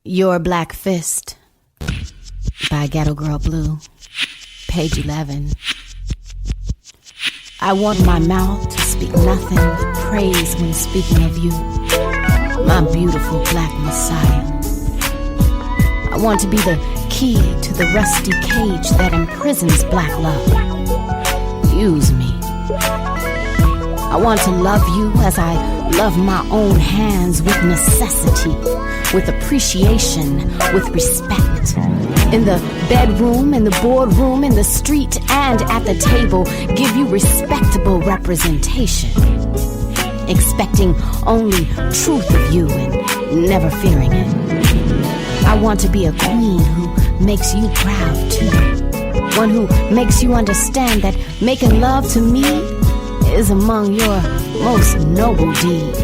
Your Black Fist by Ghetto Girl Blue, page 11. I want my mouth to speak nothing but praise when speaking of you, my beautiful black Messiah. I want to be the key to the rusty cage that imprisons black love. Use me. I want to love you as I love my own hands, with necessity, with appreciation, with respect. In the bedroom, in the boardroom, in the street, and at the table, give you respectable representation. Expecting only truth of you and never fearing it. I want to be a queen who makes you proud too. One who makes you understand that making love to me is among your most noble deeds.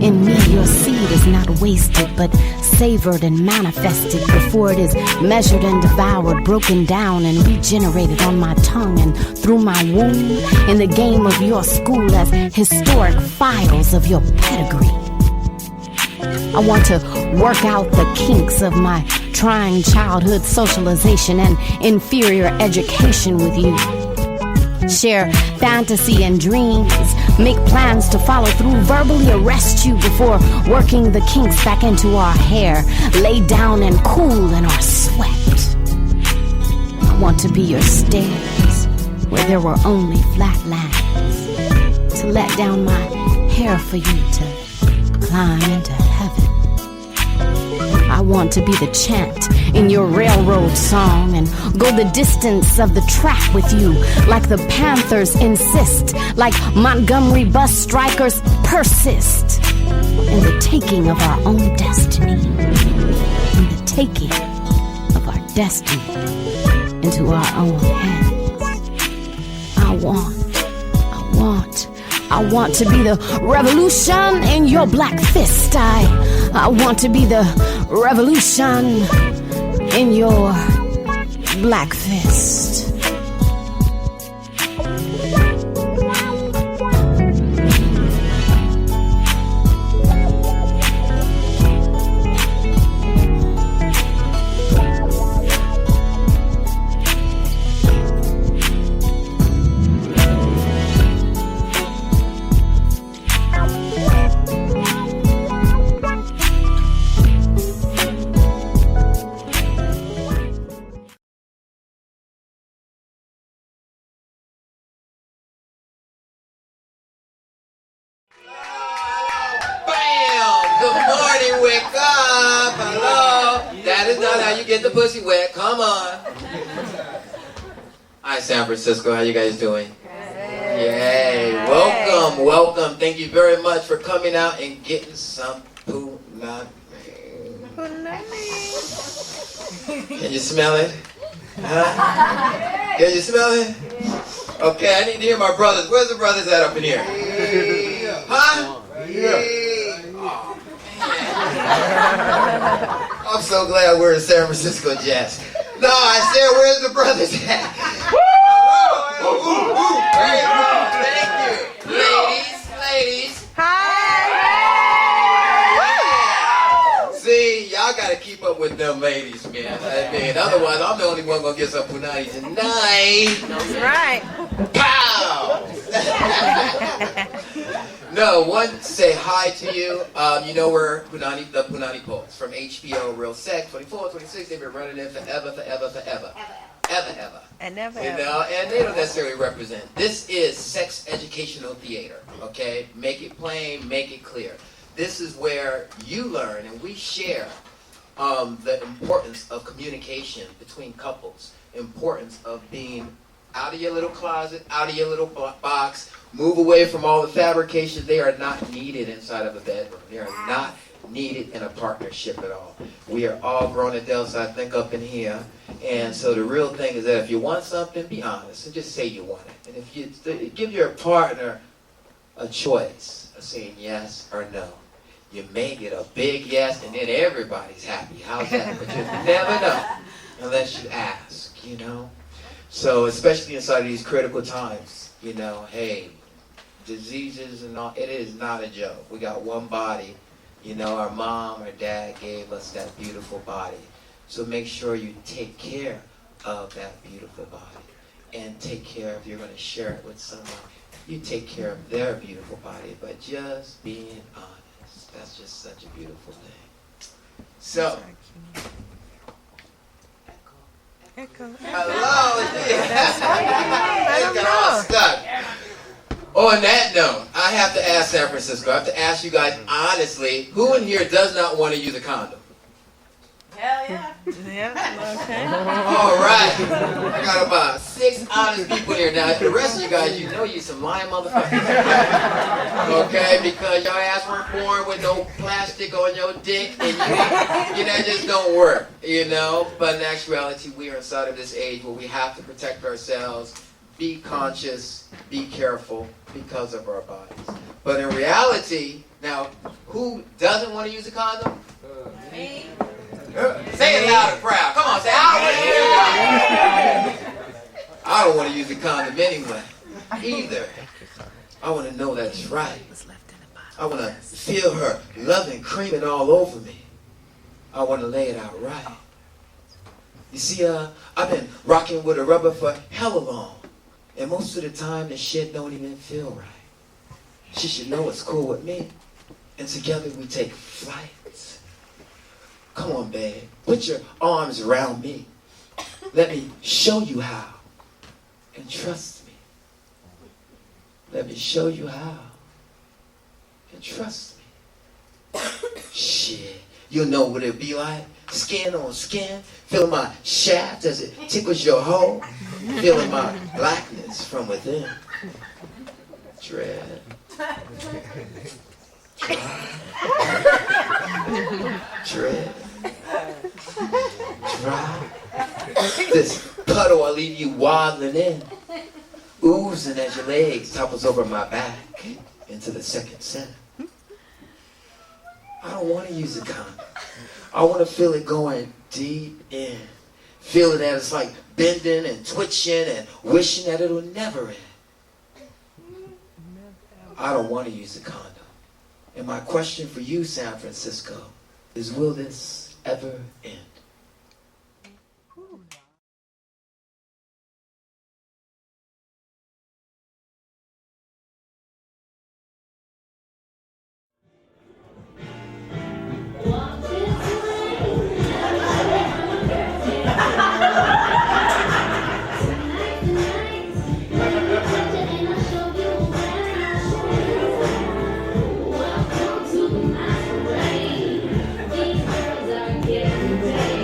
In me, your seed is not wasted, but savored and manifested before it is measured and devoured, broken down and regenerated on my tongue and through my womb, in the game of your school as historic files of your pedigree. I want to work out the kinks of my trying childhood socialization and inferior education with you. Share fantasy and dreams, make plans to follow through, verbally arrest you before working the kinks back into our hair, lay down and cool in our sweat. I want to be your stairs where there were only flat lands, to let down my hair for you to climb into heaven. I want to be the chant in your railroad song and go the distance of the track with you, like the Panthers insist, like Montgomery bus strikers persist, in the taking of our own destiny, in the taking of our destiny into our own hands. I want to be the revolution in your black fist. I want to be the revolution in your black fist. Get the pussy wet, come on. Hi, San Francisco, how you guys doing? Yay, welcome. Thank you very much for coming out and getting some punani. Can you smell it? Huh? Can you smell it? Okay, I need to hear my brothers. Where's the brothers at up in here? Huh? Oh, man. I'm so glad we're in San Francisco, Jazz. No, I said, where's the brothers at? Woo! Thank you. Ladies. Hi! Yeah. See, y'all gotta keep up with them ladies, man. I mean, otherwise, I'm the only one gonna get some punani tonight. That's right. Pow! No, one to say hi to you. You know we're the Punani Poets from HBO, Real Sex, 24, 26. They've been running it forever. And never. You know, and they don't necessarily represent. This is sex educational theater. Okay, make it plain, make it clear. This is where you learn and we share the importance of communication between couples, importance of being out of your little closet, out of your little box. Move away from all the fabrications. They are not needed inside of a bedroom. They are not needed in a partnership at all. We are all grown adults, I think, up in here. And so the real thing is that if you want something, be honest and just say you want it. And if you give your partner a choice of saying yes or no, you may get a big yes and then everybody's happy. How's that? But you never know unless you ask, you know. So especially inside of these critical times, you know, hey, diseases and all, it is not a joke. We got one body You know, our mom or dad gave us that beautiful body. So make sure you take care of that beautiful body. And take care, if you're going to share it with someone, you take care of their beautiful body. But just being honest, that's just such a beautiful thing. So, Echo. hello. It's got all stuck. On that note, I have to ask San Francisco, I have to ask you guys honestly, who in here does not want to use a condom? Hell yeah. Yeah, okay. All right. I got about 6 honest people here. Now, the rest of you guys, you know you some lying motherfuckers. Okay? Because your ass weren't born with no plastic on your dick, and that just don't work, you know? But in actuality, we are inside of this age where we have to protect ourselves, be conscious, be careful because of our bodies. But in reality, now, who doesn't want to use a condom? Me. Say it loud and proud. Come on, say, I don't want to use a condom anyway, either. I want to know that's right. I want to feel her loving creaming all over me. I want to lay it out right. You see, I've been rocking with a rubber for hella long. And most of the time, the shit don't even feel right. She should know it's cool with me. And together we take flight. Come on, babe. Put your arms around me. Let me show you how. And trust me. Let me show you how. And trust me. Shit. You'll know what it'll be like. Skin on skin. Feeling my shaft as it tickles your hole. Feeling my blackness from within. Dread. Dread. Dry. This puddle I'll leave you waddling in. Oozing as your legs topples over my back into the second center. I don't want to use a condom. I want to feel it going deep in. Feeling that it's like bending and twitching and wishing that it'll never end. I don't want to use a condom. And my question for you, San Francisco, is will this ever end? Welcome to the masquerade. These girls are getting paid.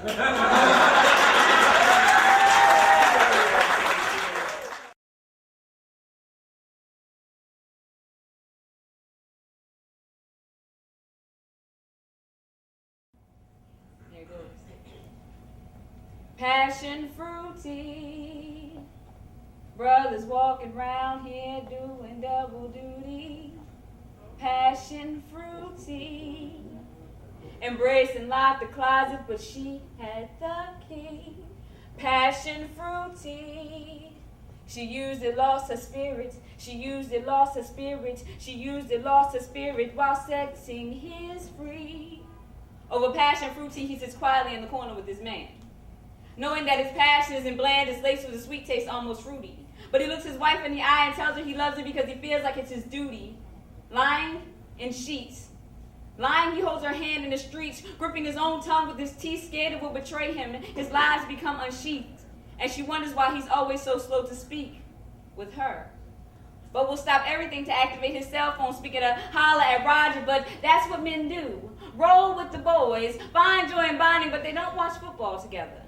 There it goes. Passion fruity. Brothers walking around here doing double duty. Passion fruity. Embracing locked the closet, but she had the key. Passion fruity. She used it, lost her spirit. She used it, lost her spirit. She used it, lost her spirit while setting his free. Over passion fruity, he sits quietly in the corner with his man. Knowing that his passion isn't bland, it's laced with a sweet taste, almost fruity. But he looks his wife in the eye and tells her he loves her because he feels like it's his duty. Lying in sheets. Lying, he holds her hand in the streets, gripping his own tongue with his teeth, scared it will betray him. His lies become unsheathed, and she wonders why he's always so slow to speak with her. But will stop everything to activate his cell phone, speaking to holler at Roger, but that's what men do. Roll with the boys, find joy in bonding, but they don't watch football together.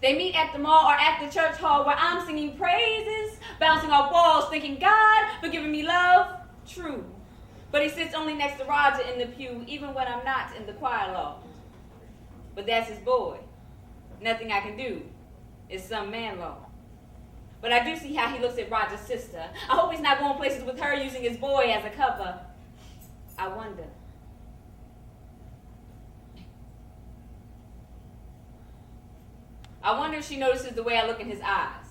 They meet at the mall or at the church hall where I'm singing praises, bouncing off walls, thanking God for giving me love. True. But he sits only next to Roger in the pew, even when I'm not in the choir loft. But that's his boy. Nothing I can do. It's some man law. But I do see how he looks at Roger's sister. I hope he's not going places with her using his boy as a cover. I wonder. I wonder if she notices the way I look in his eyes.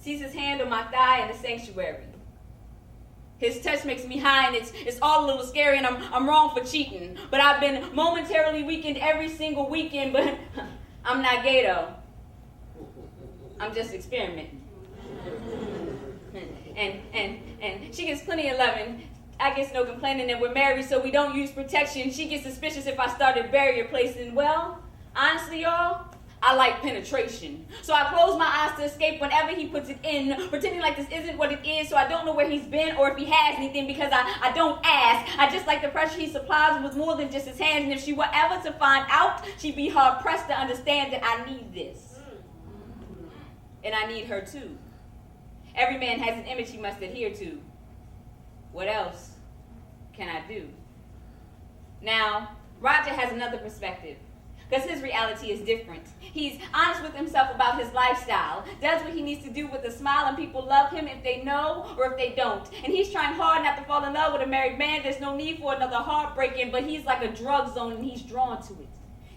Sees his hand on my thigh in the sanctuary. His touch makes me high and it's all a little scary and I'm wrong for cheating. But I've been momentarily weakened every single weekend, but I'm not gay though. I'm just experimenting. And she gets plenty of loving. I guess no complaining, and we're married so we don't use protection. She gets suspicious if I started barrier placing. Well, honestly, y'all, I like penetration. So I close my eyes to escape whenever he puts it in, pretending like this isn't what it is, so I don't know where he's been or if he has anything because I don't ask. I just like the pressure he supplies with more than just his hands, and if she were ever to find out, she'd be hard-pressed to understand that I need this. And I need her too. Every man has an image he must adhere to. What else can I do? Now, Roger has another perspective. Because his reality is different. He's honest with himself about his lifestyle, does what he needs to do with a smile, and people love him if they know or if they don't. And he's trying hard not to fall in love with a married man. There's no need for another heartbreaking, but he's like a drug zone and he's drawn to it.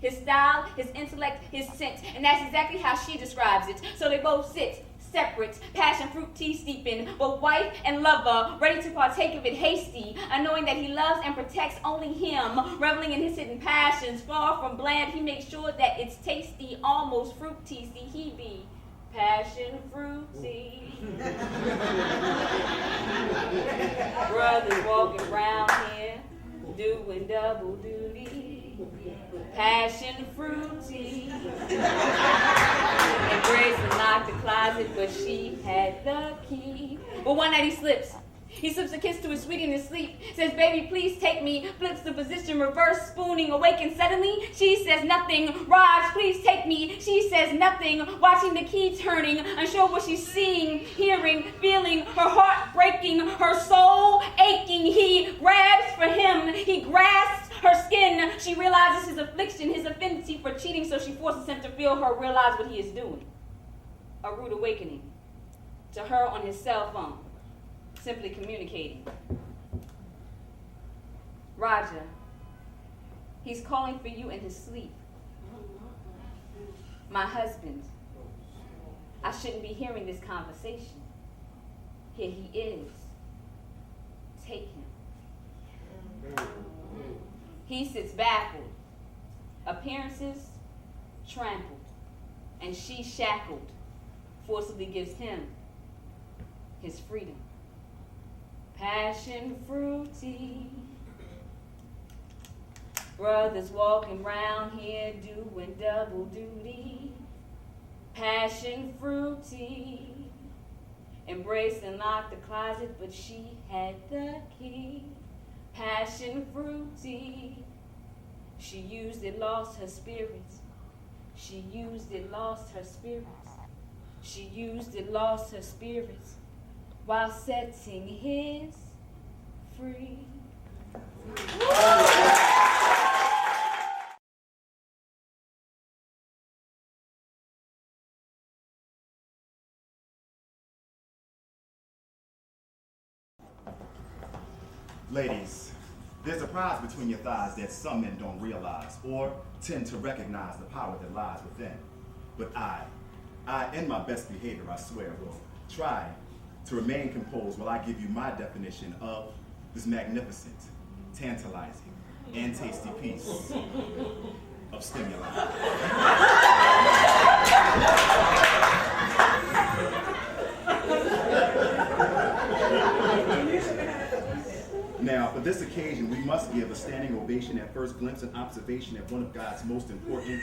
His style, his intellect, his sense, and that's exactly how she describes it. So they both sit separate, passion fruit tea steeping, both wife and lover, ready to partake of it hasty, and knowing that he loves and protects only him, reveling in his hidden passions, far from bland, he makes sure that it's tasty, almost fruity. See, he be passion fruity. Brothers walking around here, doing double duty. Passion fruity. Embrace and lock the closet, but she had the key. But one night he slips. He slips a kiss to his sweetie in his sleep. Says, baby, please take me. Flips the position, reverse spooning. Awakens suddenly. She says nothing. Raj, please take me. She says nothing. Watching the key turning. Unsure what she's seeing, hearing, feeling. Her heart breaking. Her soul aching. He grabs for him. He grasps her skin. She realizes his affliction, his affinity for cheating, so she forces him to feel her realize what he is doing. A rude awakening. To her on his cell phone. Simply communicating. Roger, he's calling for you in his sleep. My husband, I shouldn't be hearing this conversation. Here he is. Take him. He sits baffled. Appearances trampled. And she shackled. Forcibly gives him his freedom. Passion fruity. Brothers walking round here doing double duty. Passion fruity. Embrace and lock the closet, but she had the key. Passion fruity. She used it, lost her spirits. She used it, lost her spirits. She used it, lost her spirits, while setting his free. Ladies, there's a prize between your thighs that some men don't realize or tend to recognize the power that lies within. But I, in my best behavior, I swear, will try to remain composed while I give you my definition of this magnificent, tantalizing, and tasty piece of stimuli. Now, for this occasion, we must give a standing ovation at first glimpse and observation at one of God's most important,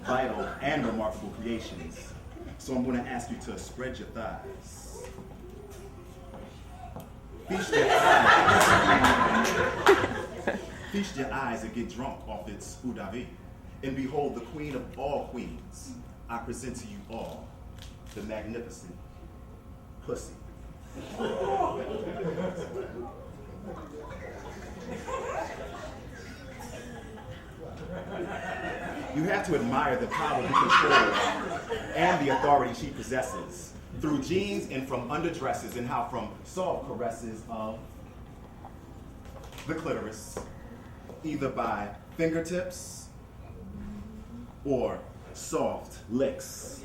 vital, and remarkable creations. So I'm going to ask you to spread your thighs. Feast your eyes and get drunk off its Udavi. And behold, the queen of all queens, I present to you all the magnificent pussy. You have to admire the power, the control, and the authority she possesses through genes and from underdresses, and how from soft caresses of the clitoris, either by fingertips or soft licks.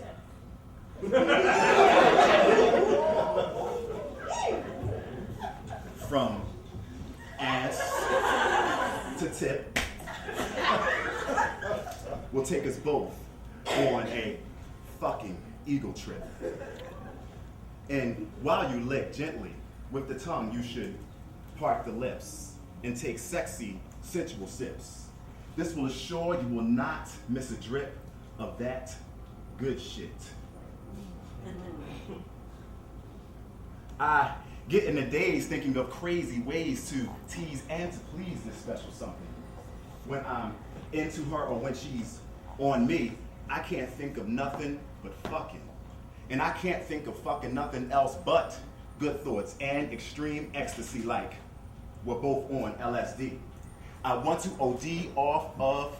From ass to tip will take us both on a fucking eagle trip. And while you lick gently with the tongue, you should part the lips and take sexy, sensual sips. This will assure you will not miss a drip of that good shit. I get in a daze thinking of crazy ways to tease and to please this special something. When I'm into her or when she's on me, I can't think of nothing but fucking. And I can't think of fucking nothing else but good thoughts and extreme ecstasy, like we're both on LSD. I want to OD off of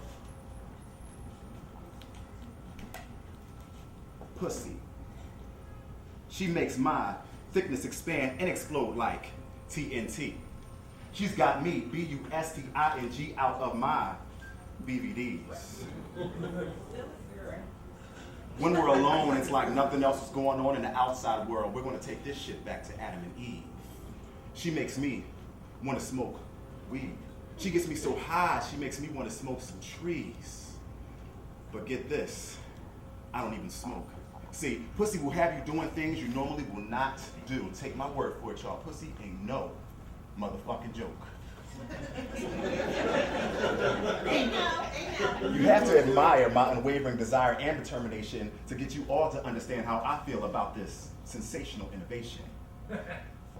pussy. She makes my thickness expand and explode like TNT. She's got me, B-U-S-T-I-N-G, out of my BVDs. When we're alone, it's like nothing else is going on in the outside world. We're going to take this shit back to Adam and Eve. She makes me want to smoke weed. She gets me so high, she makes me want to smoke some trees. But get this, I don't even smoke. See, pussy will have you doing things you normally will not do. Take my word for it, y'all. Pussy ain't no motherfucking joke. You have to admire my unwavering desire and determination to get you all to understand how I feel about this sensational innovation.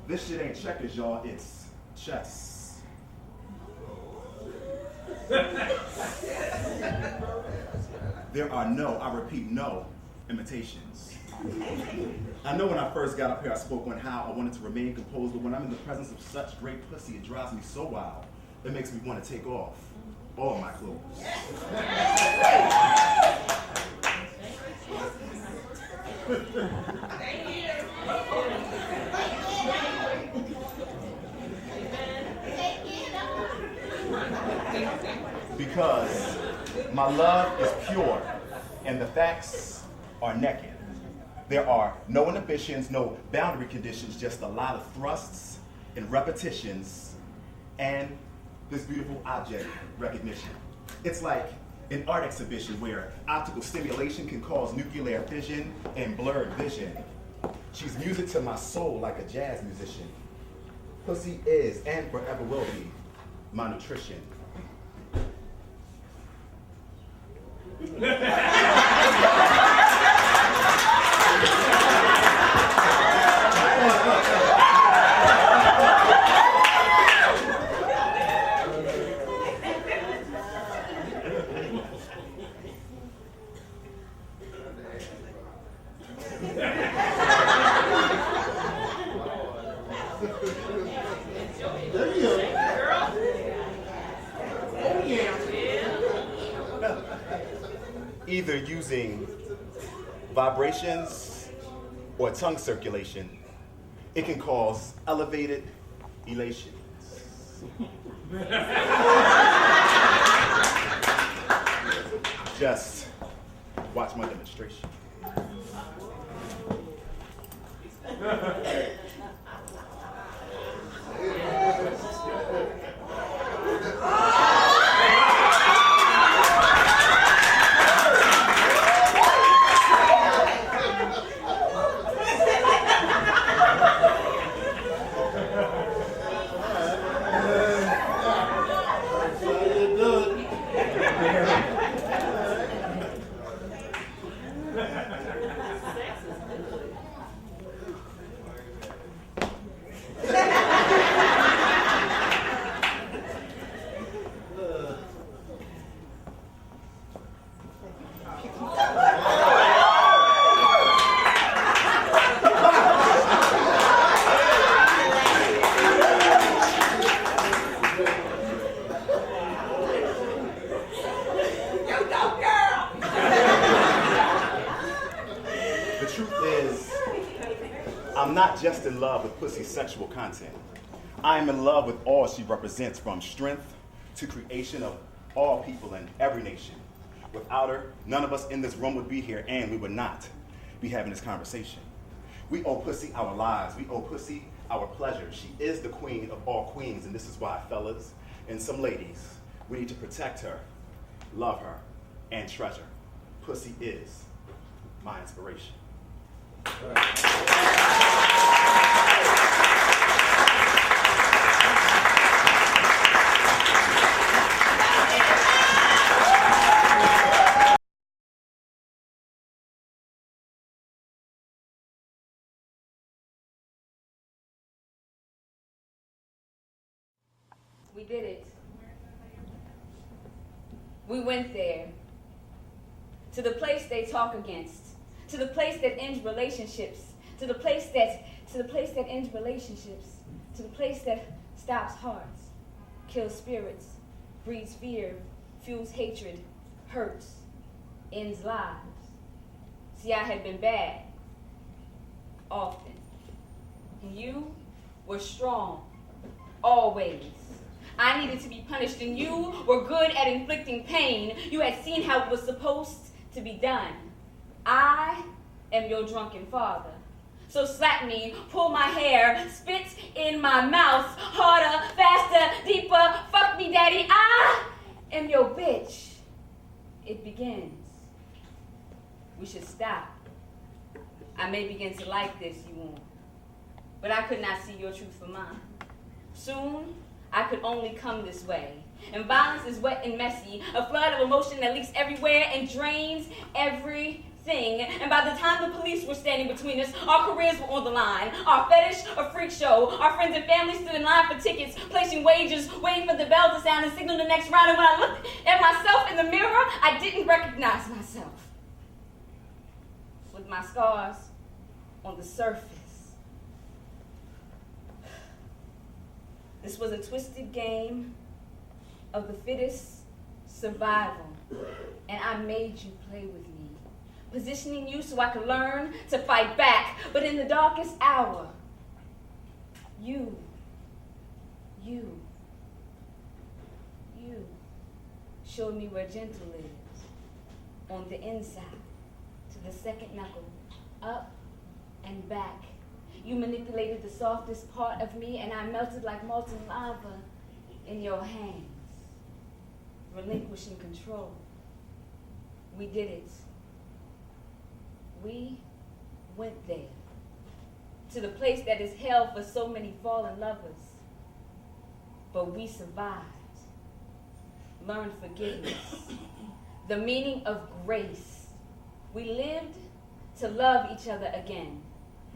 This shit ain't checkers, y'all, it's chess. There are no, I repeat, no imitations. I know when I first got up here, I spoke on how I wanted to remain composed, but when I'm in the presence of such great pussy, it drives me so wild. It makes me want to take off all my clothes. Because my love is pure and the facts are naked. There are no inhibitions, no boundary conditions, just a lot of thrusts and repetitions and this beautiful object recognition. It's like an art exhibition where optical stimulation can cause nuclear fission and blurred vision. She's music to my soul like a jazz musician. Pussy is and forever will be my nutrition. Either using vibrations or tongue circulation, it can cause elevated elations. Just watch my demonstration. The truth is, I'm not just in love with pussy's sexual content. I am in love with all she represents, from strength to creation of all people in every nation. Without her, none of us in this room would be here, and we would not be having this conversation. We owe pussy our lives. We owe pussy our pleasure. She is the queen of all queens, and this is why, fellas and some ladies, we need to protect her, love her, and treasure. Pussy is my inspiration. We did it. We went there. To the place they talk against. To the place that ends relationships. To the place that ends relationships. To the place that stops hearts, kills spirits, breeds fear, fuels hatred, hurts, ends lives. See, I had been bad, often. And you were strong, always. I needed to be punished, and you were good at inflicting pain. You had seen how it was supposed to be done. I am your drunken father. So slap me, pull my hair, spit in my mouth, harder, faster, deeper, fuck me, daddy. I am your bitch. It begins. We should stop. I may begin to like this, you won't. But I could not see your truth for mine. Soon, I could only come this way. And violence is wet and messy, a flood of emotion that leaks everywhere and drains everything. And by the time the police were standing between us, our careers were on the line. Our fetish, a freak show. Our friends and family stood in line for tickets, placing wagers, waiting for the bell to sound and signal the next round. And when I looked at myself in the mirror, I didn't recognize myself. With my scars on the surface. This was a twisted game of the fittest survival, and I made you play with me, positioning you so I could learn to fight back. But in the darkest hour, you showed me where gentle is, on the inside, to the second knuckle, up and back. You manipulated the softest part of me, and I melted like molten lava in your hands, relinquishing control. We did it. We went there, to the place that is hell for so many fallen lovers. But we survived, learned forgiveness, the meaning of grace. We lived to love each other again,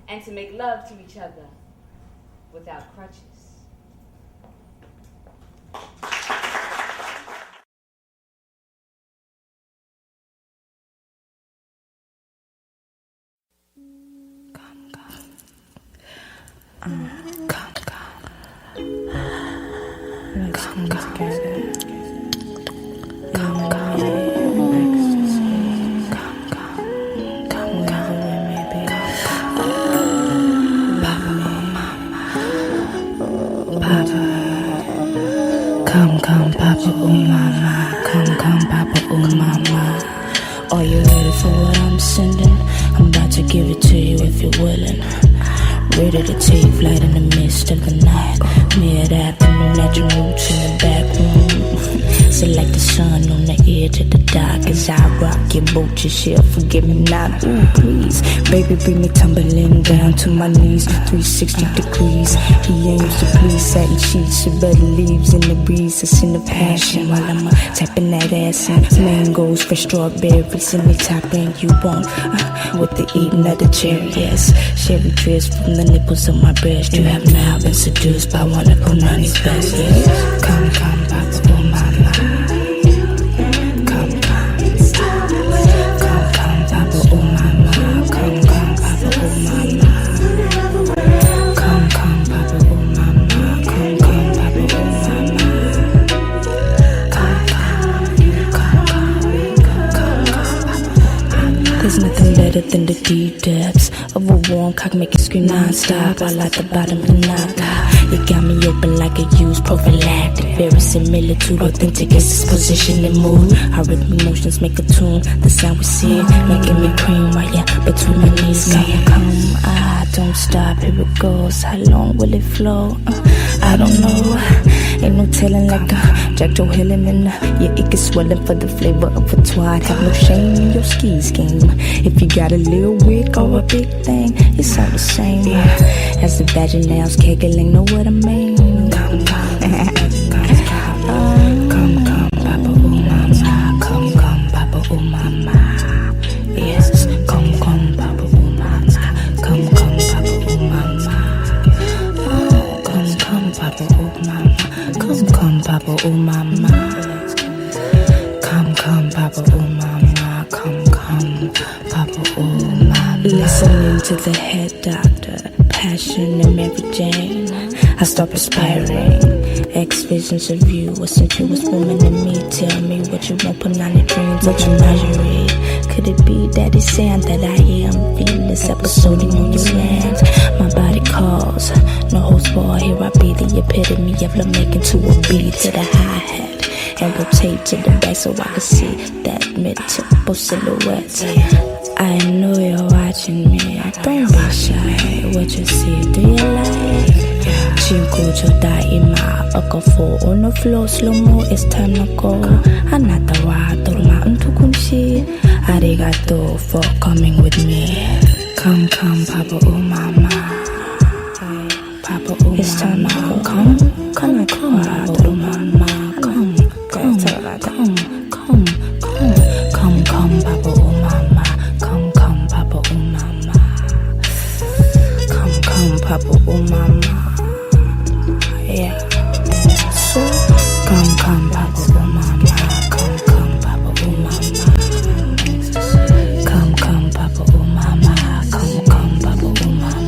and to make love to each other without crutches. Come, come. Papa. Come, come, Papa, oh mama. Come, come, Papa, oh mama. Are you ready for what I'm sending? I'm about to give it to you if you're willing. Ready to take flight in the midst of the night. Mid-afternoon at your roots in the back room. So like the sun on the edge of the dock as I rock your boat, your shell, forgive me not. Ooh, please, baby, bring me tumbling down to my knees, 360 degrees. He aims to please, satin sheets, your better leaves in the breeze. It's in the passion while I'm tapping that ass and mangoes for strawberries in the top and you won't with the eating of the cherry, yes. Cherry dress from the nipples of my breast. You have now been seduced by one of Punani's best, yes. Come, come, Papa, oh mama. Come, come. Come, come, Papa, oh mama. Come, come, Papa, oh mama. Come, come, Papa, oh mama. Come, come, Papa, oh mama. Come, come, there's nothing better than the deep depths of a warm cock, make it scream non-stop while at the bottom of the night. You got me open like a used prophylactic, very similitude, authentic is this position and mood. Our rhythm emotions make a tune, the sound we see, making me cream right yeah, between my knees. Come, come, don't stop, here it goes. How long will it flow? I don't know. Ain't no telling like Jack Joe Helen and yeah, it gets swelling for the flavor of a twine. Have no shame in your skis game. If you got a little wig or a big thing, it's all the same. As the vaginals kegling, know what I mean? Come, come, come, come, Papa, oh mama. Come, come, Papa, oh mama. Yes, come, come, Papa, oh mama. Come, come, Papa, oh mama. Oh, come, come, Papa, oh mama. Come, come, Papa, oh mama. Come, come, Papa, oh mama. Come, come, Papa, oh mama. Listening to the head doctor, Passion and Mary Jane. I start perspiring. X visions of you, a sensuous woman in me. Tell me what you want, put on your dreams, what you menagerie. Could it be that it's saying that I am feeling this episode in your lands? My body calls, no holds barred. Here I be the epitome of love making to a beat to the hi-hat and rotate to the back so I can see that mid-tempo silhouette. I know you're watching me, don't be shy. What you see, do you like? Chico Daima, Okafo on the floor, slow-mo, it's time to go. Anatawa, Torma, Untukunshi. Arigato for coming with me. Come, come, Papa, oh mama. Papa, oh it's time to go. Come, come, come, Papa, oh mama. Come, come, come, come, come, come, come, Papa, oh mama. Come, come, Papa, oh mama. Come, come, Papa, oh mama. Yeah. So, come, come, Papa, oh mama. Come, come, Papa, oh mama. Come, come, Papa, oh mama. Come, come, Papa, oh mama.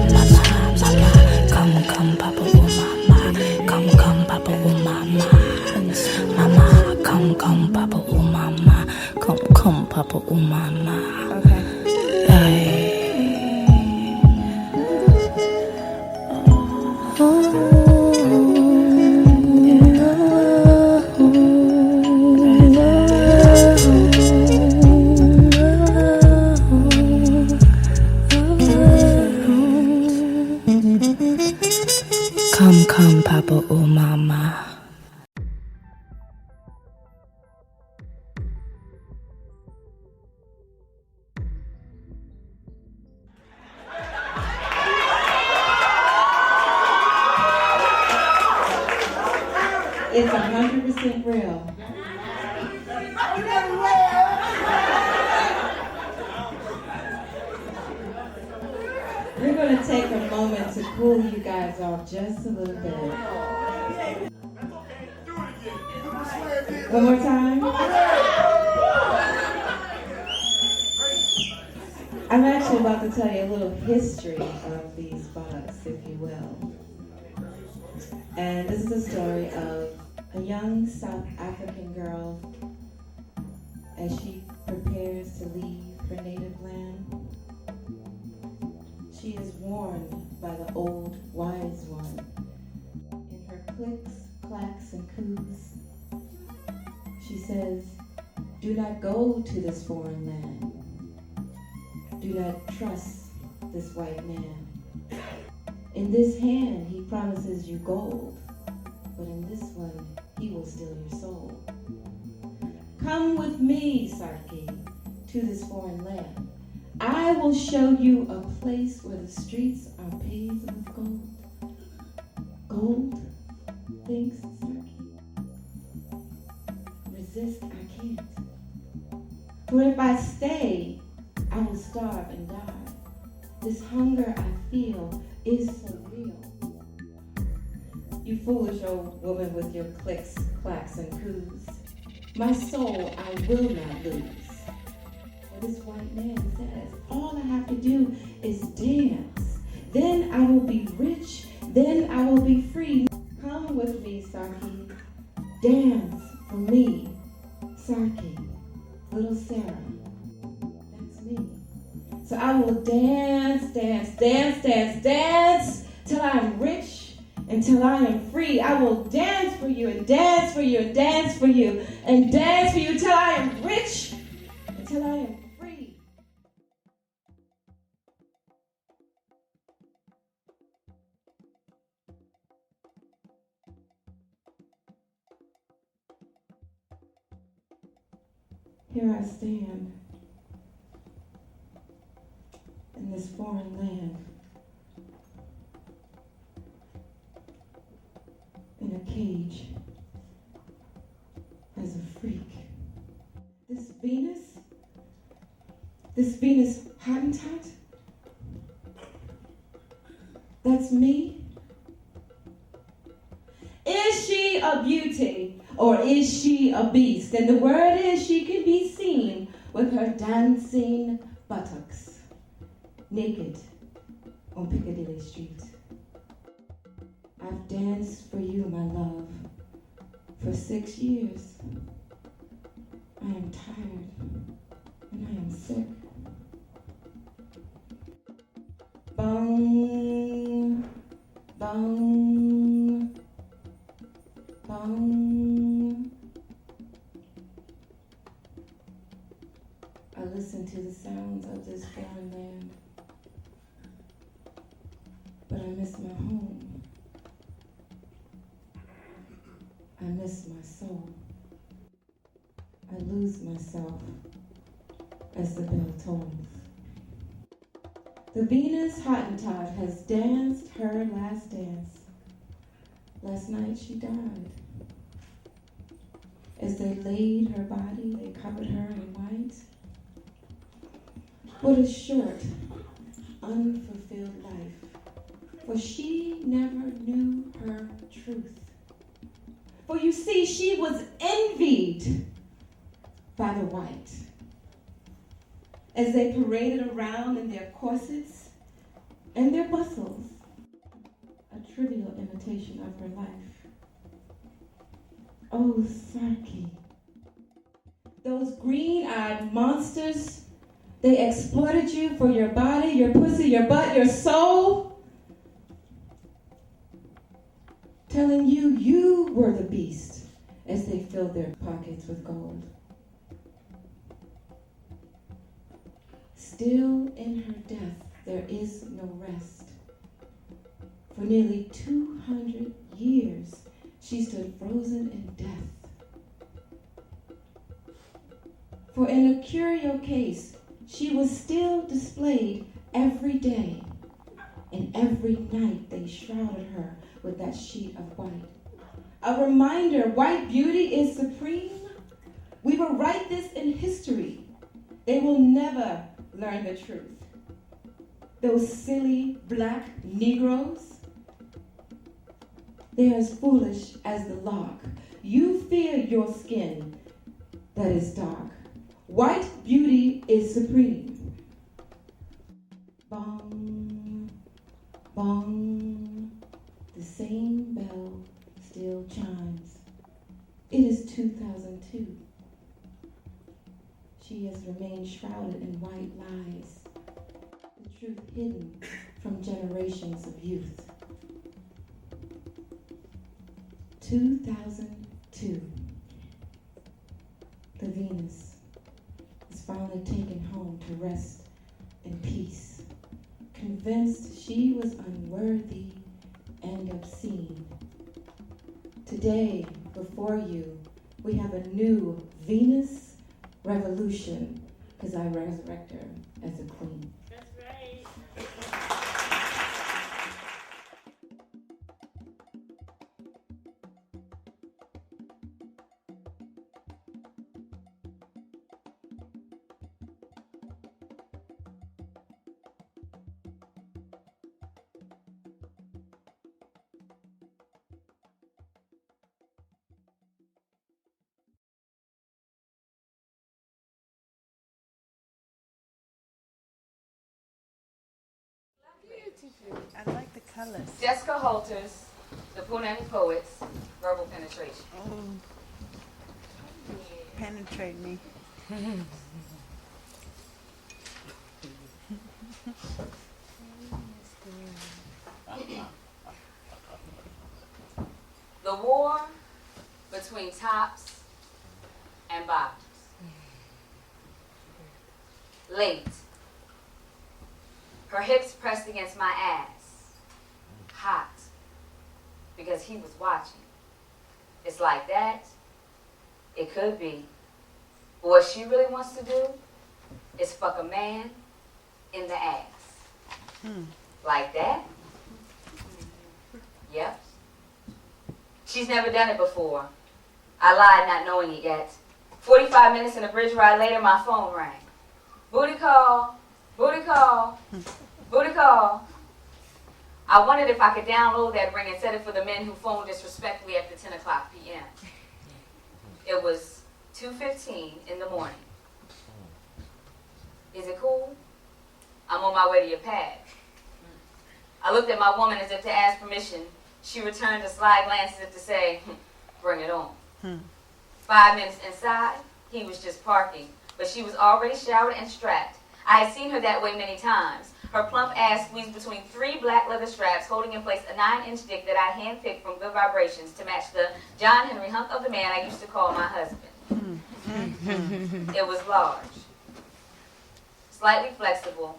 Mama, mama. Come, come, Papa, oh mama. Come, come, Papa, oh mama. Mama, come, come, Papa, oh mama. Come, come, Papa, oh mama. Okay. Come, come, Papa, oh mama. It's 100% real. We're going to take a moment to cool you guys off just a little bit. One more time. I'm actually about to tell you a little history of these bugs, if you will. And this is a story of a young South African girl as she prepares to leave her native land. She is warned by the old wise one clicks, clacks, and coos. She says, do not go to this foreign land. Do not trust this white man. In this hand, he promises you gold, but in this one, he will steal your soul. Come with me, Sarki, to this foreign land. I will show you a place where the streets are paved with gold. Gold, thinks Sarki. Resist, I can't. For if I stay, I will starve and die. This hunger I feel is so real. You foolish old woman with your clicks, clacks, and coos. My soul I will not lose. For this white man says, all I have to do is dance. Then I will be rich, then I will be free. Come with me, Sarki. Dance for me, Sarki, little Sarah. That's me. So I will dance, dance, dance, dance, dance till I am rich, until I am free. I will dance for you and dance for you and dance for you and dance for you till I am rich, until I am free. Here I stand in this foreign land, in a cage, as a freak. This Venus Hottentot, that's me. Is she a beauty or is she a beast? And the word is she can be seen with her dancing buttocks, naked on Piccadilly Street. I've danced for you, my love, for 6 years. I am tired and I am sick. Bong, bong, bong. I listen to the sounds of this foreign land, but I miss my home. I miss my soul. I lose myself as the bell tolls. The Venus Hottentot has danced her last dance. Last night she died. As they laid her body, they covered her in white. What a short, unfulfilled life, for she never knew her truth. For you see, she was envied by the white. As they paraded around in their corsets and their bustles, a trivial imitation of her life. Oh, Sarki, those green-eyed monsters, they exploited you for your body, your pussy, your butt, your soul, telling you you were the beast as they filled their pockets with gold. Still in her death, there is no rest. For nearly 200 years, she stood frozen in death. For in a curio case, she was still displayed every day, and every night they shrouded her with that sheet of white. A reminder, white beauty is supreme. We will write this in history. They will never learn the truth. Those silly black Negroes, they are as foolish as the lark. You fear your skin that is dark. White beauty is supreme. Bong, bong, the same bell still chimes. It is 2002. She has remained shrouded in white lies, the truth hidden from generations of youth. 2002, the Venus is finally taken home to rest in peace, convinced she was unworthy and obscene. Today, before you, we have a new Venus revolution, because I resurrect her as a queen. That's right. I like the colors. Jessica Holter's The Punani Poets, Verbal Penetration. Oh, penetrate me. The war between tops and bottoms. Late. Her hips pressed against my ass. Hot. Because he was watching. It's like that. It could be. But what she really wants to do is fuck a man in the ass. Like that? Yep. She's never done it before. I lied not knowing it yet. 45 minutes in a bridge ride later, my phone rang. Booty call, booty call, booty call. I wondered if I could download that ring and set it for the men who phone disrespectfully after 10 o'clock p.m. It was 2:15 in the morning. Is it cool? I'm on my way to your pad. I looked at my woman as if to ask permission. She returned a sly glance as if to say, bring it on. 5 minutes inside, he was just parking, but she was already showered and strapped. I had seen her that way many times. Her plump ass squeezed between 3 black leather straps, holding in place a 9-inch dick that I handpicked from Good Vibrations to match the John Henry hunk of the man I used to call my husband. It was large, slightly flexible,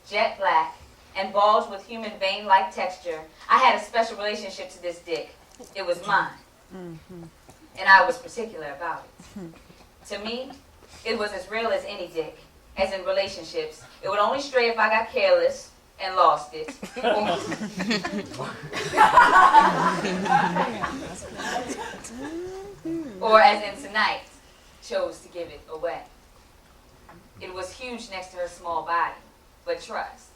jet black, and bulged with human vein-like texture. I had a special relationship to this dick. It was mine. And I was particular about it. To me, it was as real as any dick, as in relationships. It would only stray if I got careless and lost it. Or as in tonight, chose to give it away. It was huge next to her small body, but trust.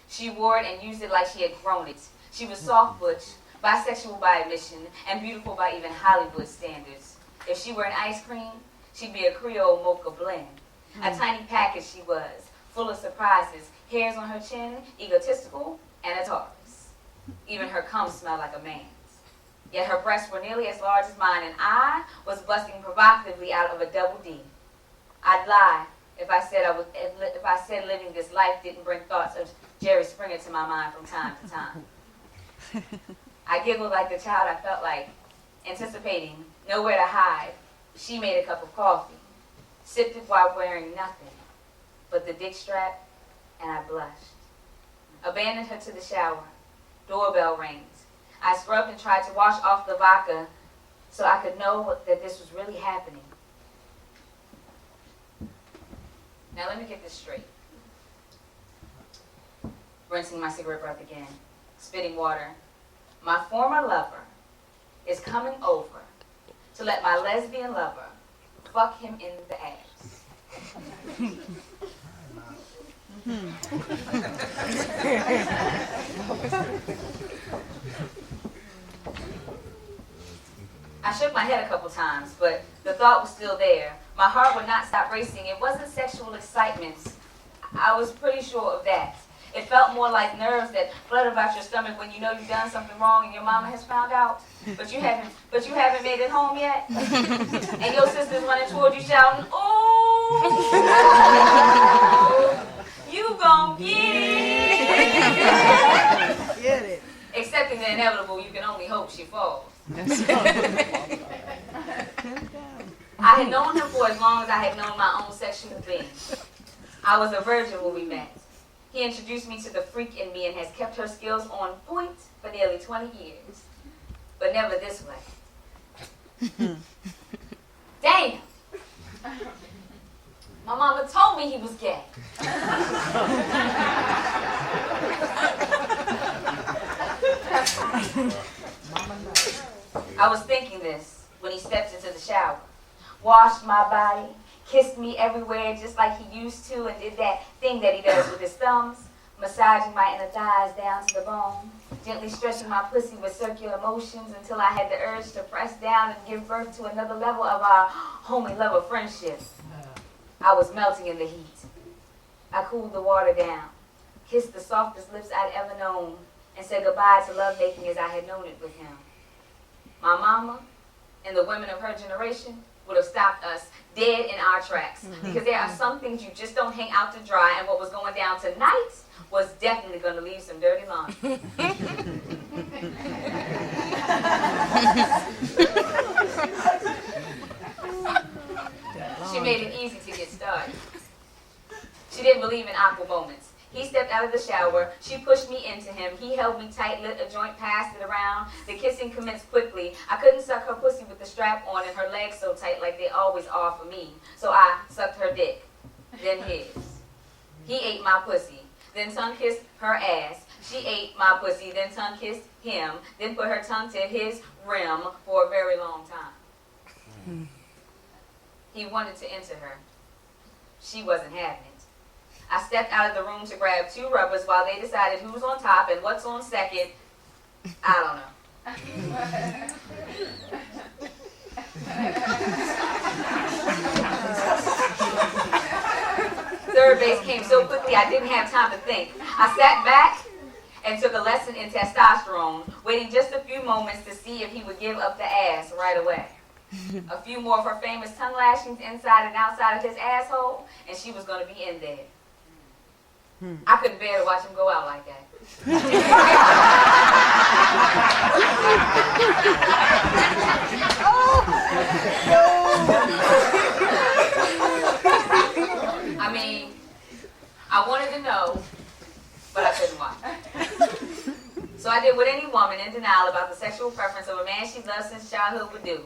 She wore it and used it like she had grown it. She was soft butch, bisexual by admission, and beautiful by even Hollywood standards. If she were an ice cream, she'd be a Creole mocha blend. A tiny package she was, full of surprises, hairs on her chin, egotistical, and a Taurus. Even her cum smelled like a man's. Yet her breasts were nearly as large as mine, and I was busting provocatively out of a double D. I'd lie if I said living this life didn't bring thoughts of Jerry Springer to my mind from time to time. I giggled like the child I felt like, anticipating nowhere to hide. She made a cup of coffee, sipped it while wearing nothing but the dick strap, and I blushed. Abandoned her to the shower. Doorbell rings. I scrubbed and tried to wash off the vodka so I could know that this was really happening. Now let me get this straight. Rinsing my cigarette breath again, spitting water. My former lover is coming over to let my lesbian lover fuck him in the ass. I shook my head a couple times, but the thought was still there. My heart would not stop racing. It wasn't sexual excitement. I was pretty sure of that. It felt more like nerves that flutter about your stomach when you know you've done something wrong and your mama has found out, but you haven't made it home yet. And your sister's running toward you shouting, "Oh, you gon' get it." Get it. Except accepting the inevitable, you can only hope she falls. I had known him for as long as I had known my own sexual being. I was a virgin when we met. He introduced me to the freak in me and has kept her skills on point for nearly 20 years. But never this way. Damn! My mama told me he was gay. I was thinking this when he stepped into the shower, washed my body, kissed me everywhere just like he used to, and did that thing that he does with his thumbs, massaging my inner thighs down to the bone, gently stretching my pussy with circular motions until I had the urge to press down and give birth to another level of our homey lover friendship. I was melting in the heat. I cooled the water down, kissed the softest lips I'd ever known, and said goodbye to lovemaking as I had known it with him. My mama and the women of her generation would have stopped us dead in our tracks, because there are some things you just don't hang out to dry, and what was going down tonight was definitely going to leave some dirty laundry. She made it easy to get started. She didn't believe in awkward moments. He stepped out of the shower. She pushed me into him. He held me tight, lit a joint, passed it around. The kissing commenced quickly. I couldn't suck her pussy with the strap on and her legs so tight like they always are for me. So I sucked her dick, then his. He ate my pussy, then tongue kissed her ass. She ate my pussy, then tongue kissed him, then put her tongue to his rim for a very long time. He wanted to enter her. She wasn't having it. I stepped out of the room to grab 2 rubbers while they decided who's on top and what's on second. I don't know. Third base came so quickly I didn't have time to think. I sat back and took a lesson in testosterone, waiting just a few moments to see if he would give up the ass right away. A few more of her famous tongue lashings inside and outside of his asshole, and she was going to be in there. I couldn't bear to watch him go out like that. I mean, I wanted to know, but I couldn't watch. So I did what any woman in denial about the sexual preference of a man she loved since childhood would do.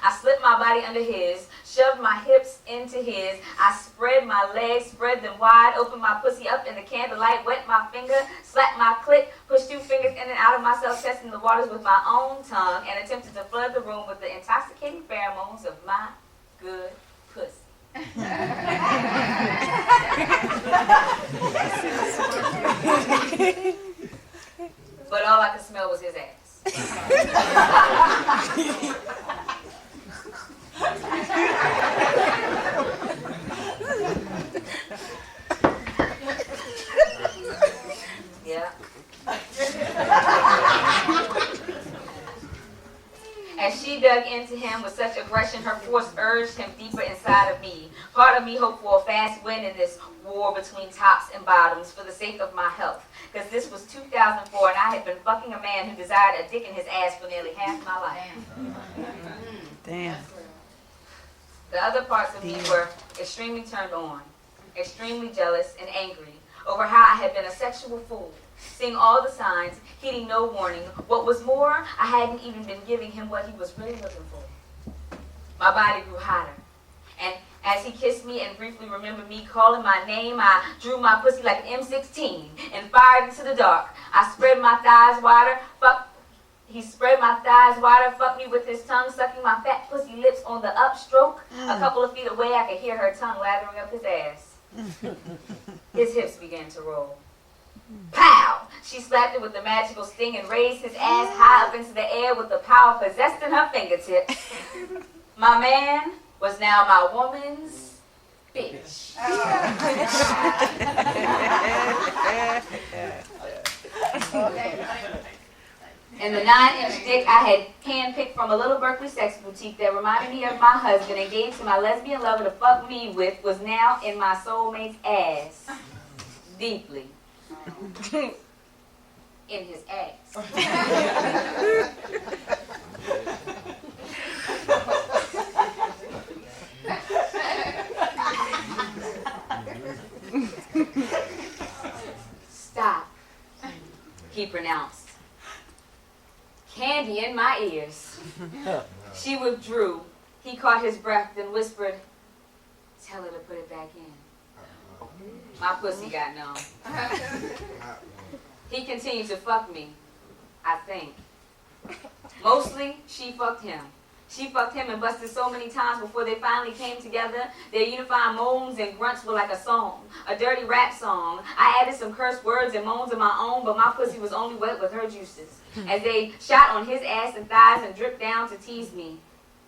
I slipped my body under his, shoved my hips into his. I spread my legs, spread them wide, opened my pussy up in the candlelight, wet my finger, slapped my clit, pushed 2 fingers in and out of myself, testing the waters with my own tongue, and attempted to flood the room with the intoxicating pheromones of my good pussy. But all I could smell was his ass. Yeah. As she dug into him with such aggression, her force urged him deeper inside of me. Part of me hoped for a fast win in this war between tops and bottoms for the sake of my health. Because this was 2004 and I had been fucking a man who desired a dick in his ass for nearly half my life. Damn. The other parts of me were extremely turned on, extremely jealous and angry over how I had been a sexual fool, seeing all the signs, heeding no warning. What was more, I hadn't even been giving him what he was really looking for. My body grew hotter, and as he kissed me and briefly remembered me calling my name, I drew my pussy like an M16 and fired into the dark. I spread my thighs wider, He spread my thighs wider, fucked me with his tongue, sucking my fat pussy lips on the upstroke. A couple of feet away, I could hear her tongue lathering up his ass. His hips began to roll. Pow! She slapped it with the magical sting and raised his ass high up into the air with the power possessed in her fingertips. My man was now my woman's bitch. And the 9-inch dick I had handpicked from a little Berkeley sex boutique that reminded me of my husband and gave to my lesbian lover to fuck me with was now in my soulmate's ass. Deeply. in his ass. Stop, he pronounced. Candy in my ears. She withdrew. He caught his breath, then whispered, tell her to put it back in. My pussy got numb. He continued to fuck me, I think. Mostly, she fucked him. She fucked him and busted so many times before they finally came together. Their unifying moans and grunts were like a song, a dirty rap song. I added some curse words and moans of my own, but my pussy was only wet with her juices. As they shot on his ass and thighs and dripped down to tease me.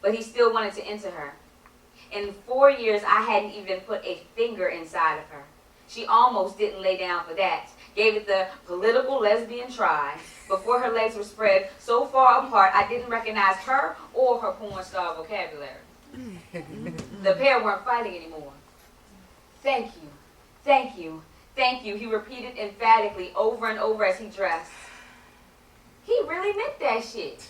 But he still wanted to enter her. In 4 years, I hadn't even put a finger inside of her. She almost didn't lay down for that. Gave it the political lesbian try. Before her legs were spread so far apart, I didn't recognize her or her porn star vocabulary. The pair weren't fighting anymore. Thank you, thank you, thank you, he repeated emphatically over and over as he dressed. He really meant that shit.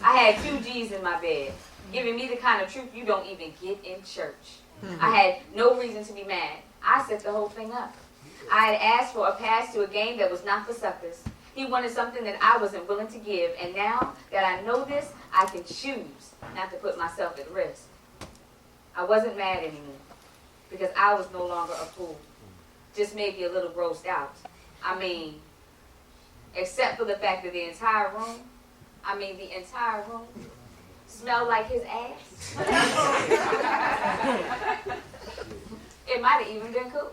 I had 2 G's in my bed, giving me the kind of truth you don't even get in church. I had no reason to be mad. I set the whole thing up. I had asked for a pass to a game that was not for suckers. He wanted something that I wasn't willing to give, and now that I know this, I can choose not to put myself at risk. I wasn't mad anymore, because I was no longer a fool. Just maybe a little grossed out. I mean, except for the fact that the entire room smelled like his ass. It might have even been cool.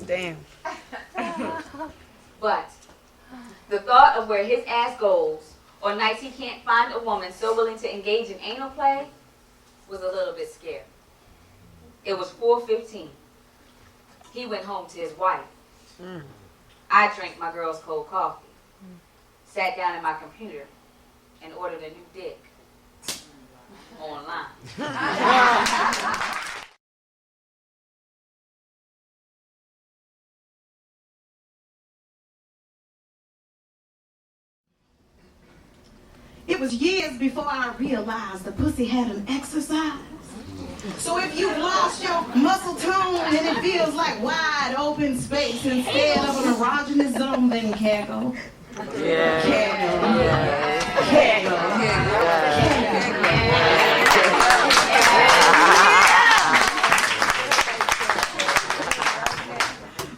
Damn. But the thought of where his ass goes, or nights he can't find a woman so willing to engage in anal play, was a little bit scary. It was 4:15. He went home to his wife. I drank my girl's cold coffee, sat down at my computer, and ordered a new dick online. It was years before I realized the pussy had an exercise. So if you've lost your muscle tone and it feels like wide open space instead of an erogenous zone, then kegel.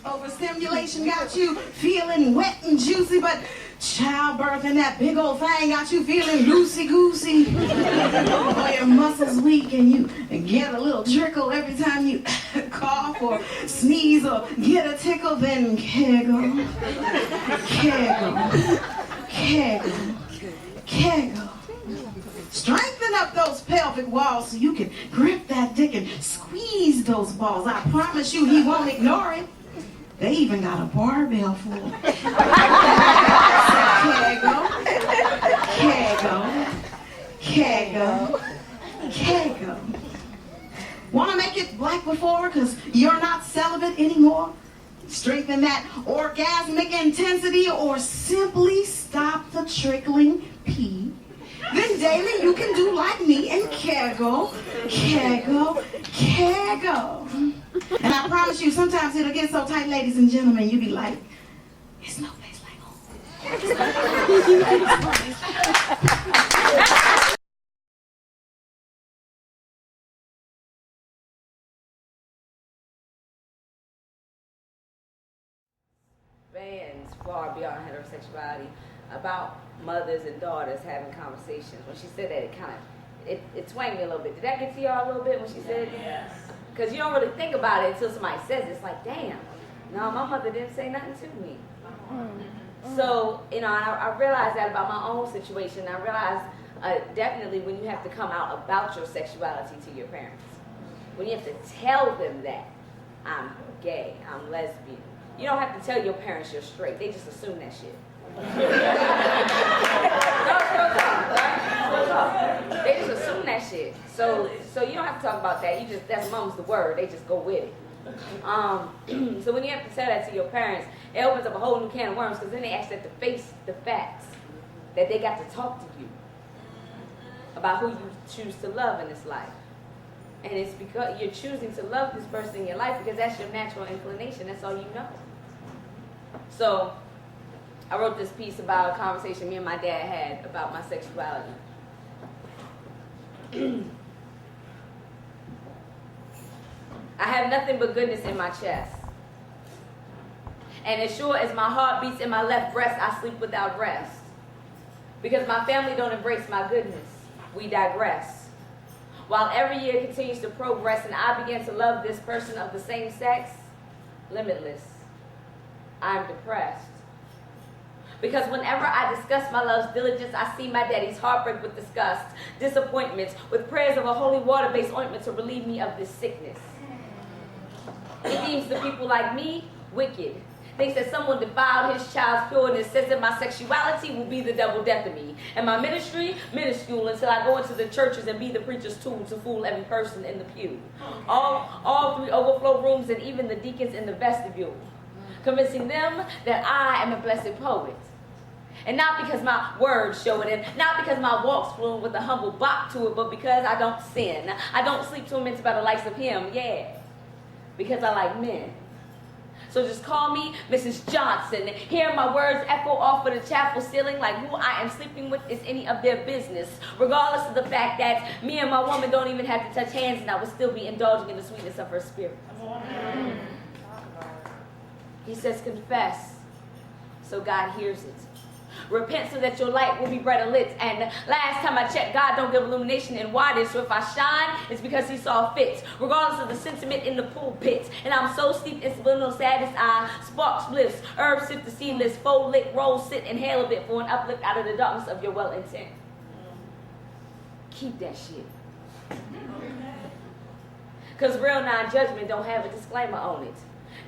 Overstimulation got you feeling wet and juicy, but childbirth and that big old thing got you feeling loosey-goosey. Or your muscles weak and you get a little trickle every time you cough or sneeze or get a tickle, then kegel. Strengthen up those pelvic walls so you can grip that dick and squeeze those balls. I promise you he won't ignore it. They even got a barbell for it. Kegel. Want to make it like before because you're not celibate anymore? Strengthen that orgasmic intensity or simply stop the trickling pee. Then daily you can do like me and kegel. And I promise you, sometimes it'll get so tight, ladies and gentlemen, you'll be like, it's no place like home. Fans far beyond heterosexuality about mothers and daughters having conversations. When she said that, it twanged me a little bit. Did that get to y'all a little bit when she said that? Yes. Because you don't really think about it until somebody says it. It's like, damn, no, my mother didn't say nothing to me. So, I realized that about my own situation. I realized definitely when you have to come out about your sexuality to your parents. When you have to tell them that, I'm gay, I'm lesbian. You don't have to tell your parents you're straight. They just assume that shit. No, real talk. They just assume that shit. shit. So you don't have to talk about that. That's mum's the word. They just go with it. So when you have to tell that to your parents, it opens up a whole new can of worms, because then they actually have to face the facts that they got to talk to you about who you choose to love in this life. And it's because you're choosing to love this person in your life because that's your natural inclination. That's all you know. So I wrote this piece about a conversation me and my dad had about my sexuality. I have nothing but goodness in my chest. And as sure as my heart beats in my left breast, I sleep without rest. Because my family don't embrace my goodness. We digress. While every year continues to progress and I begin to love this person of the same sex, limitless, I'm depressed. Because whenever I discuss my love's diligence, I see my daddy's heartbreak with disgust, disappointments, with prayers of a holy water-based ointment to relieve me of this sickness. He deems the people like me wicked. Thinks that someone defiled his child's pureness, says that my sexuality will be the double death of me. And my ministry, minuscule, until I go into the churches and be the preacher's tool to fool every person in the pew. All 3 overflow rooms and even the deacons in the vestibule. Convincing them that I am a blessed poet. And not because my words show it, and not because my walk's fluent with a humble bop to it, but because I don't sin. I don't sleep tormented by the likes of him, yeah. Because I like men. So just call me Mrs. Johnson. Hear my words echo off of the chapel ceiling like who I am sleeping with is any of their business. Regardless of the fact that me and my woman don't even have to touch hands and I would still be indulging in the sweetness of her spirit. He says confess, so God hears it. Repent so that your light will be brighter lit. And last time I checked, God don't give illumination in water. So if I shine, it's because he saw fit. Regardless of the sentiment in the pulpit. And I'm so steeped in subliminal sadness, I spark spliffs, herbs sift the seedless, fold, lick, roll, sit, inhale a bit for an uplift out of the darkness of your well intent. Keep that shit. Because real non-judgment don't have a disclaimer on it.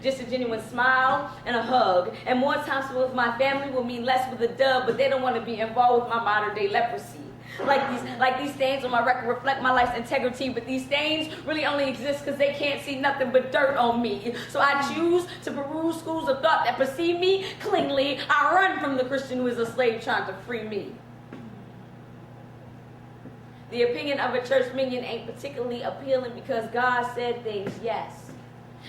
Just a genuine smile and a hug. And more times with my family will mean less with a dub, but they don't want to be involved with my modern day leprosy. Like these stains on my record reflect my life's integrity, but these stains really only exist because they can't see nothing but dirt on me. So I choose to peruse schools of thought that perceive me cleanly. I run from the Christian who is a slave trying to free me. The opinion of a church minion ain't particularly appealing because God said things, yes.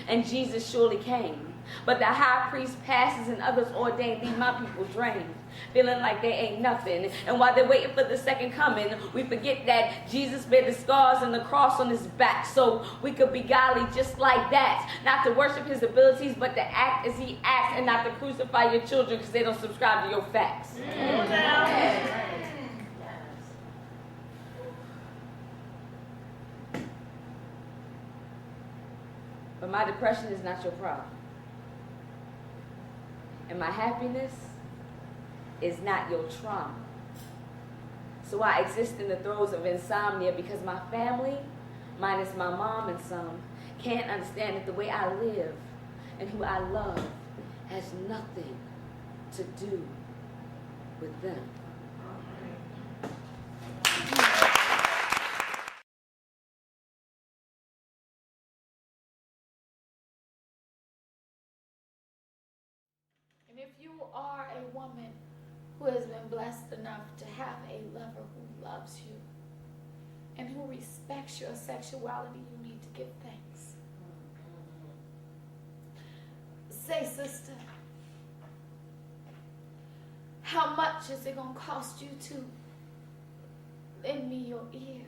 And Jesus surely came. But the high priest passes and others ordained, leave my people drained, feeling like they ain't nothing. And while they're waiting for the second coming, we forget that Jesus bear the scars and the cross on his back so we could be godly just like that. Not to worship his abilities, but to act as he acts, and not to crucify your children because they don't subscribe to your facts. But my depression is not your problem. And my happiness is not your trauma. So I exist in the throes of insomnia because my family, minus my mom and some, can't understand that the way I live and who I love has nothing to do with them. And if you are a woman who has been blessed enough to have a lover who loves you and who respects your sexuality, you need to give thanks. Say, sister, how much is it going to cost you to lend me your ear?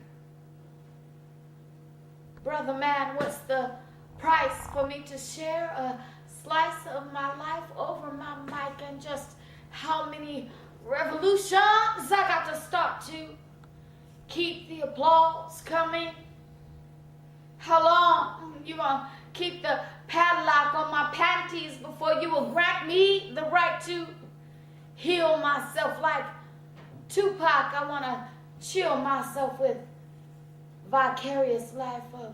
Brother man, what's the price for me to share a slice of my life over my mic, and just how many revolutions I got to start to keep the applause coming? How long you gonna keep the padlock on my panties before you will grant me the right to heal myself like Tupac? I want to chill myself with vicarious life of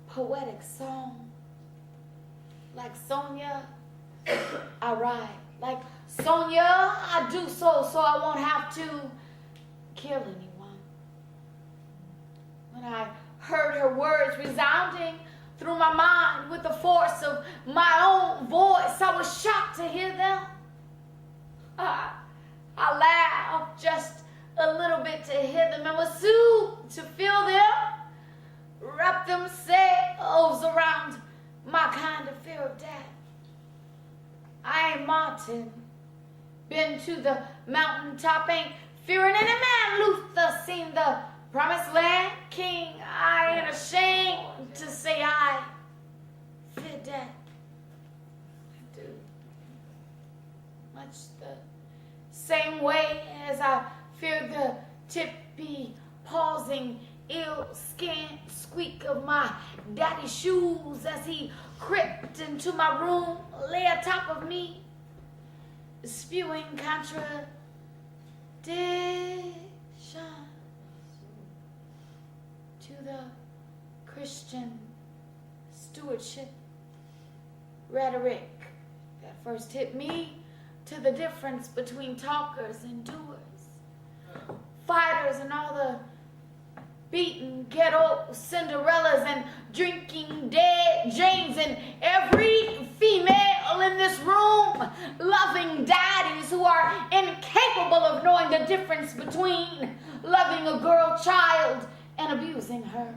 poetic song. Like Sonia, I ride. Like Sonia, I do so I won't have to kill anyone. when I heard her words resounding through my mind with the force of my own voice. I was shocked to hear them. I laughed just a little bit to hear them and was soothed to feel them wrap themselves around my kind of fear of death. I ain't Martin, been to the mountaintop, ain't fearing any man. Luther seen the promised land, king. I ain't ashamed to say I fear death. I do. Much the same way as I fear the tippy, pausing, ill-skinned squeak of my daddy's shoes as he crept into my room, lay atop of me, spewing contradictions to the Christian stewardship rhetoric that first hit me to the difference between talkers and doers, fighters and all the beaten ghetto Cinderellas and drinking dead Janes and every female in this room loving daddies who are incapable of knowing the difference between loving a girl child and abusing her,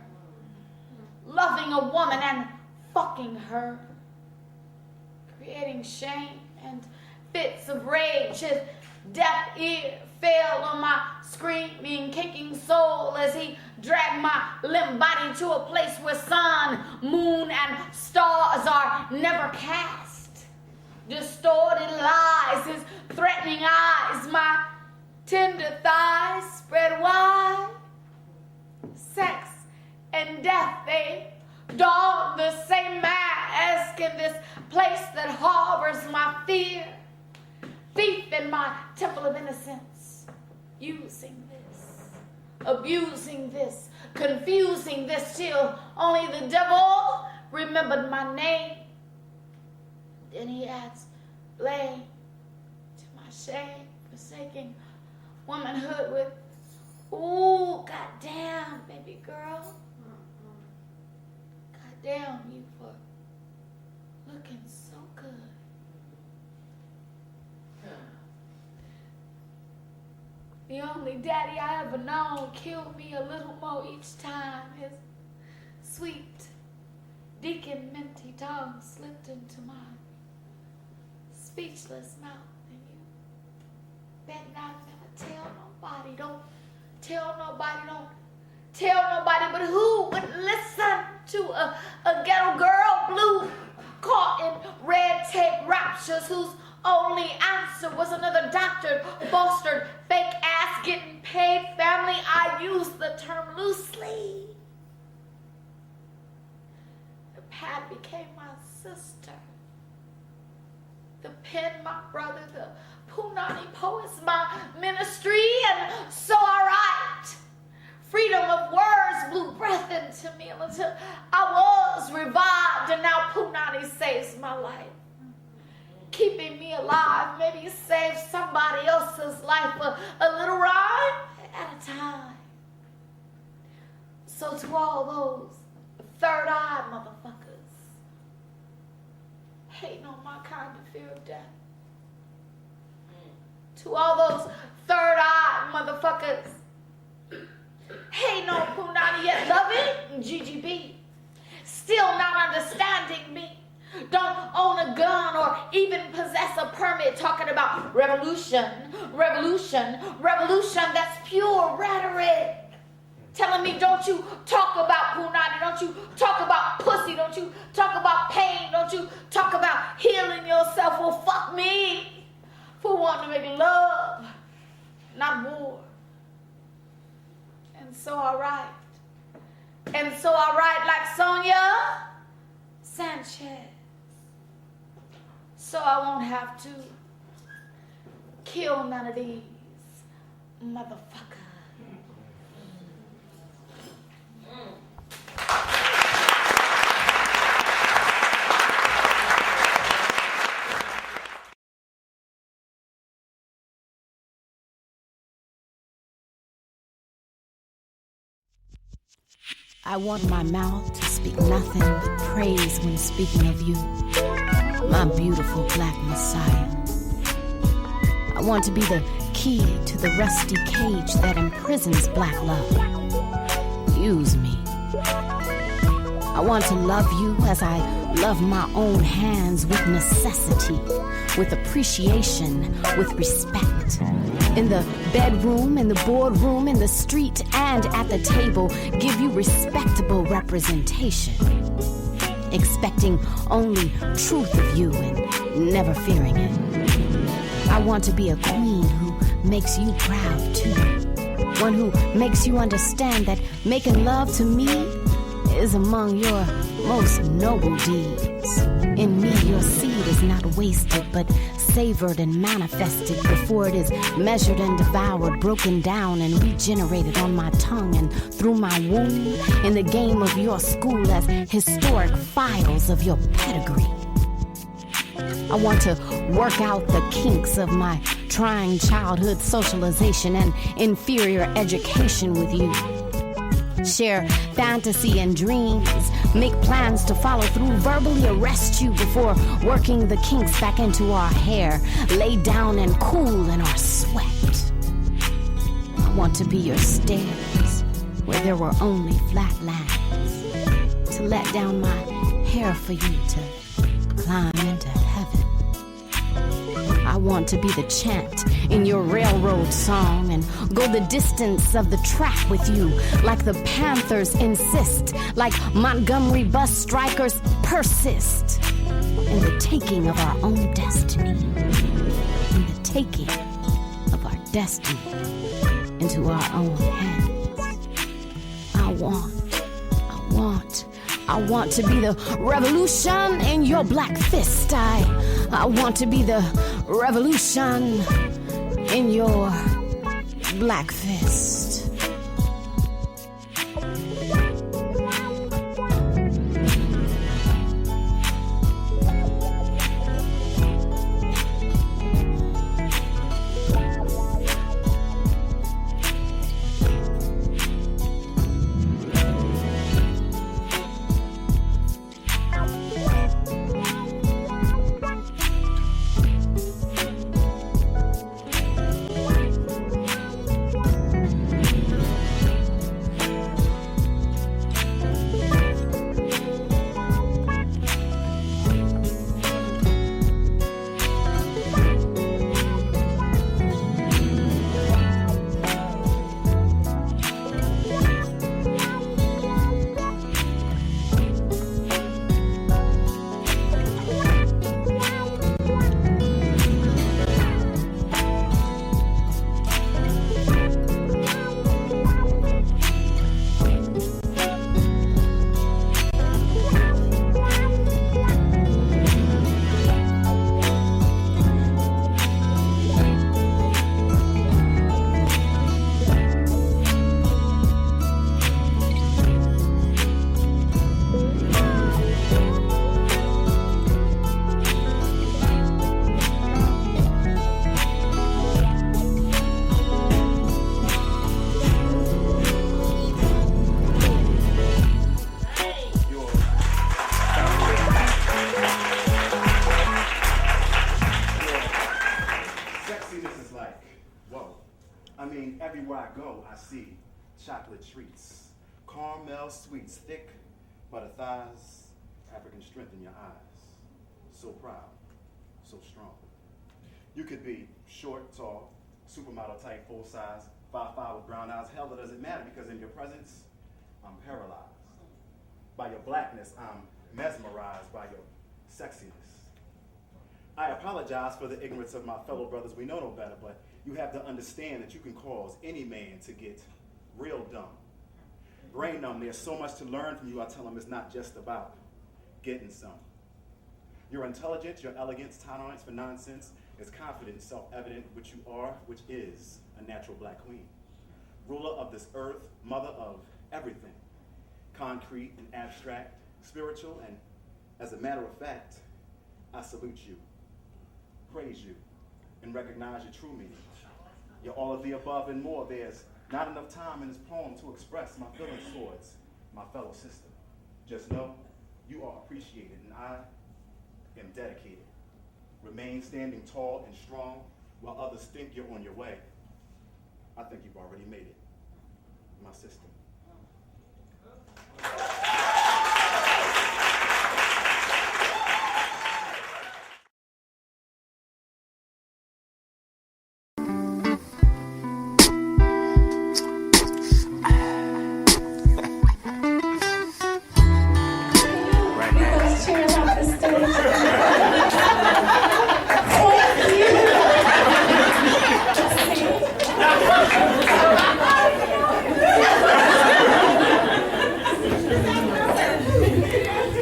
loving a woman and fucking her, creating shame and fits of rage. His deaf ear fell on my screaming, kicking soul as he dragged my limp body to a place where sun, moon, and stars are never cast. Distorted lies, his threatening eyes, my tender thighs spread wide. Sex and death, they dog the same mask in this place that harbors my fear. Thief in my temple of innocence, using this, abusing this, confusing this till only the devil remembered my name. Then he adds blame to my shame, forsaking womanhood with, ooh, goddamn, baby girl. Goddamn you for looking so good. The only daddy I ever known killed me a little more each time. His sweet deacon minty tongue slipped into my speechless mouth. And you better not never tell nobody. Don't tell nobody. Don't tell nobody. But who would listen to a ghetto girl blue caught in red tape raptures whose only answer was another doctored, fostered, fake ass getting paid family? I use the term loosely. The pad became my sister. The pen, my brother. The Punani poets, my ministry. And so I write. Freedom of words blew breath into me until I was revived. And now Punani saves my life, keeping me alive, maybe save somebody else's life, a little rhyme at a time. So to all those third-eye motherfuckers hating on my kind of fear of death, to all those third-eye motherfuckers hating on Punani yet loving GGB, still not understanding me, don't own a gun or even possess a permit, talking about revolution, revolution, revolution. That's pure rhetoric. Telling me, don't you talk about Punani, don't you talk about pussy, don't you talk about pain, don't you talk about healing yourself. Well, fuck me for wanting to make love, not war. And so I write. And so I write like Sonia Sanchez. So I won't have to kill none of these motherfuckers. I want my mouth to speak nothing but praise when speaking of you, my beautiful black Messiah. I want to be the key to the rusty cage that imprisons black love. Use me. I want to love you as I love my own hands, with necessity, with appreciation, with respect. In the bedroom, in the boardroom, in the street, and at the table, give you respectable representation. Expecting only truth of you and never fearing it. I want to be a queen who makes you proud too. One who makes you understand that making love to me is among your most noble deeds. In me, your seed is not wasted, but savored and manifested before it is measured and devoured, broken down and regenerated on my tongue and through my womb in the game of your school as historic files of your pedigree. I want to work out the kinks of my trying childhood socialization and inferior education with you. Share fantasy and dreams, make plans to follow through, verbally arrest you before working the kinks back into our hair, lay down and cool in our sweat. I want to be your stairs where there were only flat lands, to let down my hair for you to climb into heaven. I want to be the chant in your railroad song and go the distance of the track with you, like the Panthers insist, like Montgomery bus strikers persist, in the taking of our own destiny, in the taking of our destiny into our own hands. I want to be the revolution in your black fist. I want to be the revolution in your black fist. Everywhere I go, I see chocolate treats, caramel sweets, thick butter thighs, African strength in your eyes. So proud, so strong. You could be short, tall, supermodel type, full size, 5'5" with brown eyes. Hell, it doesn't matter because in your presence, I'm paralyzed. By your blackness, I'm mesmerized by your sexiness. I apologize for the ignorance of my fellow brothers. We know no better, but you have to understand that you can cause any man to get real dumb. Brain numb. There's so much to learn from you. I tell them it's not just about getting some. Your intelligence, your elegance, tolerance for nonsense is confident, self-evident, which you are, which is a natural black queen. Ruler of this earth, mother of everything. Concrete and abstract, spiritual, and as a matter of fact, I salute you, praise you, and recognize your true meaning. You're all of the above and more. There's not enough time in this poem to express my feelings towards my fellow sister, just know you are appreciated and I am dedicated. Remain standing tall and strong while others think you're on your way. I think you've already made it, my sister.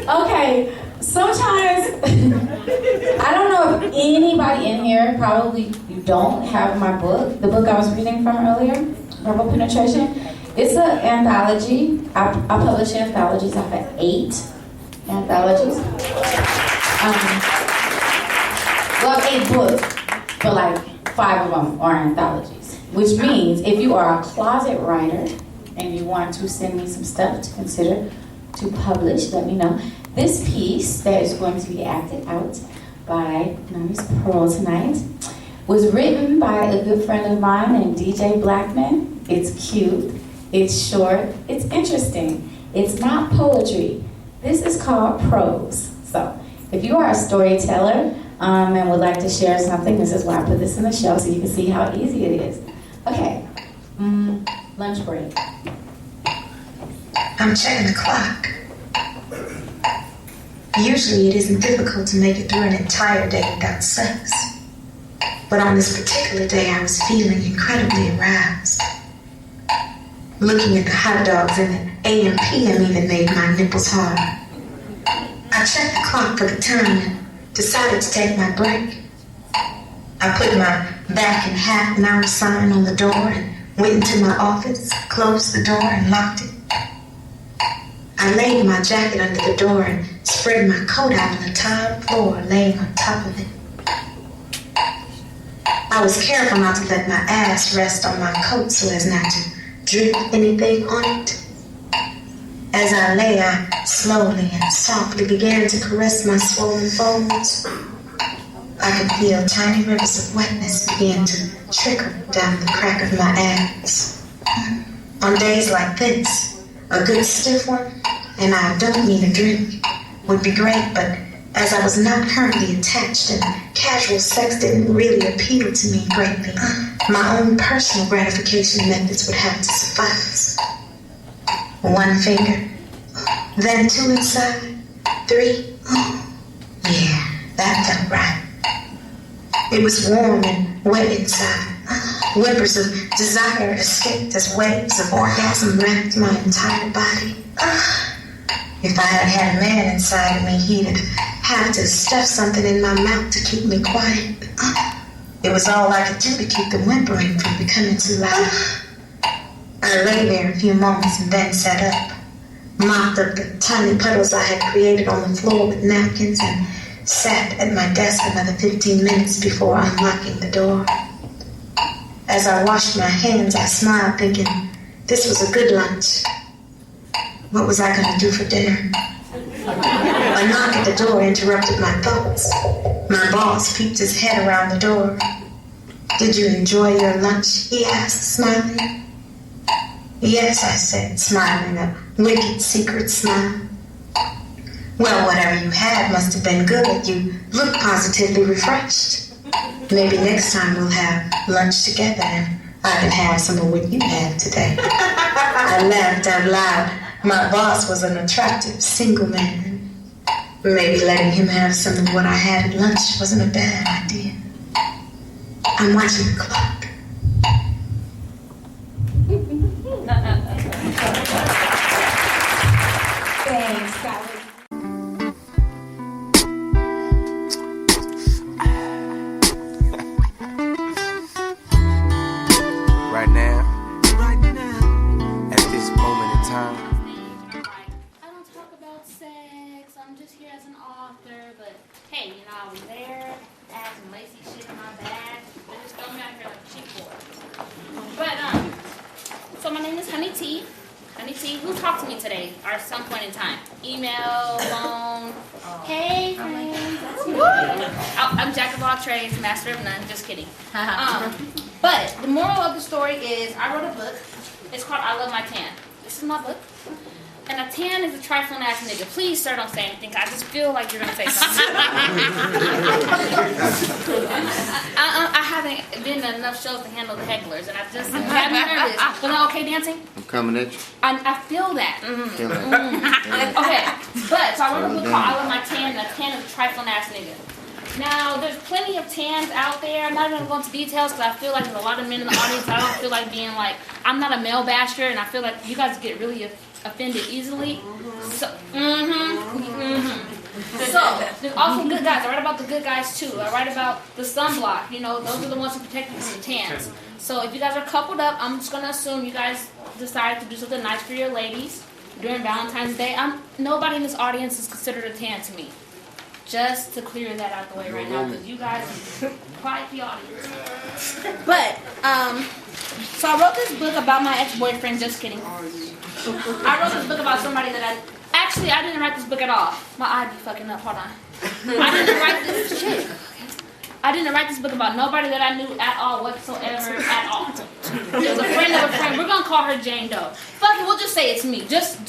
Okay, sometimes, I don't know if anybody in here, probably you don't have my book, the book I was reading from earlier, Verbal Penetration. It's an anthology. I publish anthologies. I've had 8 anthologies. Well, 8 books, but like 5 of them are anthologies. Which means if you are a closet writer and you want to send me some stuff to consider to publish, let me know. This piece that is going to be acted out by Miss Pearl tonight was written by a good friend of mine named DJ Blackman. It's cute, it's short, it's interesting. It's not poetry. This is called prose. So if you are a storyteller and would like to share something, this is why I put this in the show so you can see how easy it is. Okay, lunch break. I'm checking the clock. Usually it isn't difficult to make it through an entire day without sex. But on this particular day, I was feeling incredibly aroused. Looking at the hot dogs in the AM PM even made my nipples hard. I checked the clock for the time and decided to take my break. I put my back and hat now sign on the door and went into my office, closed the door and locked it. I laid my jacket under the door and spread my coat out on the tiled floor, laying on top of it. I was careful not to let my ass rest on my coat so as not to drip anything on it. As I lay, I slowly and softly began to caress my swollen folds. I could feel tiny rivers of wetness begin to trickle down the crack of my ass. On days like this, a good stiff one, and I don't mean a drink, would be great, but as I was not currently attached and casual sex didn't really appeal to me greatly, my own personal gratification methods would have to suffice. 1 finger, then 2 inside, 3. Yeah, that felt right. It was warm and wet inside. Whimpers of desire escaped as waves of orgasm wrapped my entire body. If I had had a man inside of me, he'd have to stuff something in my mouth to keep me quiet. It was all I could do to keep the whimpering from becoming too loud. I lay there a few moments and then sat up, mopped up the tiny puddles I had created on the floor with napkins, and sat at my desk another 15 minutes before unlocking the door. As I washed my hands, I smiled, thinking this was a good lunch. What was I going to do for dinner? A knock at the door interrupted my thoughts. My boss peeped his head around the door. "Did you enjoy your lunch?" he asked, smiling. "Yes," I said, smiling, a wicked secret smile. "Well, whatever you had must have been good. You look positively refreshed. Maybe next time we'll have lunch together and I can have some of what you had today." I laughed out loud. My boss was an attractive single man. Maybe letting him have some of what I had at lunch wasn't a bad idea. I'm watching the clock. Thanks, Sally. Right now, at this moment in time. I don't talk about sex. I'm just here as an author. But hey, you know, I was there. I had some lacy shit in my bag. They just throw me out here like a cheap boy. But so my name is Honey T. Let me see who talked to me today or at some point in time. Email, phone. Hey, friends. That's me. I'm jack of all trades, master of none. Just kidding. But the moral of the story is I wrote a book. It's called I Love My Tan. This is my book. And a tan is a trifling ass nigga. Please, sir, don't say anything. I just feel like you're gonna say something. I haven't been to enough shows to handle the hecklers, and I just got me nervous. Was I okay dancing? I'm coming at you. I feel that. Feel that. Okay, but so I wrote a book called I Love My Tan, and a tan is a trifling ass nigga. Now, there's plenty of tans out there. I'm not going to go into details because I feel like there's a lot of men in the audience. I don't feel like being like, I'm not a male basher, and I feel like you guys get really offended easily. So, So, there's also good guys. I write about the good guys too. I write about the sunblock. You know, those are the ones who protect you from the tans. So, if you guys are coupled up, I'm just going to assume you guys decided to do something nice for your ladies during Valentine's Day. Nobody in this audience is considered a tan to me. Just to clear that out the way right now, because you guys quiet the audience. But, so I wrote this book about my ex-boyfriend, just kidding. I wrote this book about somebody that I didn't write this book at all. My eye be fucking up, hold on. I didn't write this shit. I didn't write this book about nobody that I knew at all whatsoever at all. It was a friend of a friend. We're gonna call her Jane Doe. Fuck it, we'll just say it's me, just in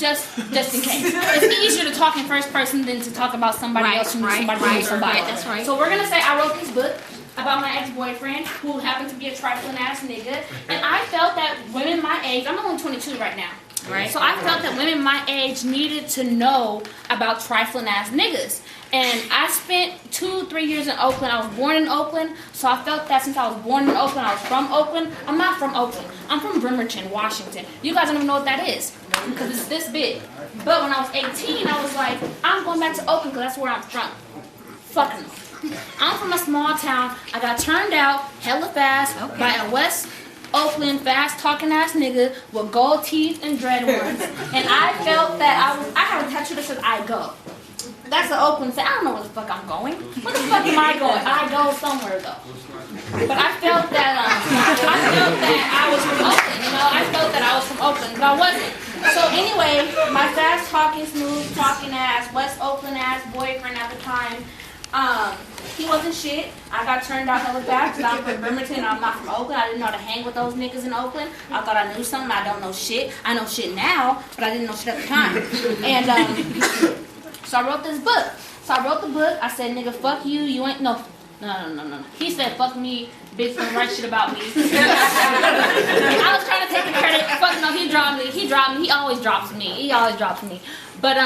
case. It's easier to talk in first person than to talk about somebody else who knew somebody who knew somebody. That's right. So we're gonna say I wrote this book about my ex-boyfriend who happened to be a trifling ass nigga, and I felt that women my age, I'm only 22 right now. Right. So I felt that women my age needed to know about trifling ass niggas. And I spent 2-3 years in Oakland. I was born in Oakland, so I felt that since I was born in Oakland, I was from Oakland. I'm not from Oakland. I'm from Bremerton, Washington. You guys don't even know what that is because it's this big. But when I was 18, I was like, I'm going back to Oakland because that's where I'm from. Fucking. I'm from a small town. I got turned out hella fast by a West Oakland fast-talking ass nigga with gold teeth and dread ones. And I felt that I have a tattoo that says I go. That's the Oakland thing. I don't know where the fuck I'm going. Where the fuck am I going? I go somewhere though. But I felt that I was from Oakland. You know, I felt that I was from Oakland, but I wasn't. So anyway, my fast-talking, smooth-talking ass, West Oakland ass boyfriend at the time, he wasn't shit. I got turned out hella fast because I'm from Bremerton and I'm not from Oakland. I didn't know how to hang with those niggas in Oakland. I thought I knew something. I don't know shit. I know shit now, but I didn't know shit at the time. And so I wrote this book. So I wrote the book. I said, nigga, fuck you. You ain't no. He said, fuck me. Bitch, don't write shit about me. I was trying to take the credit. Fuck no, he dropped me. He always drops me. But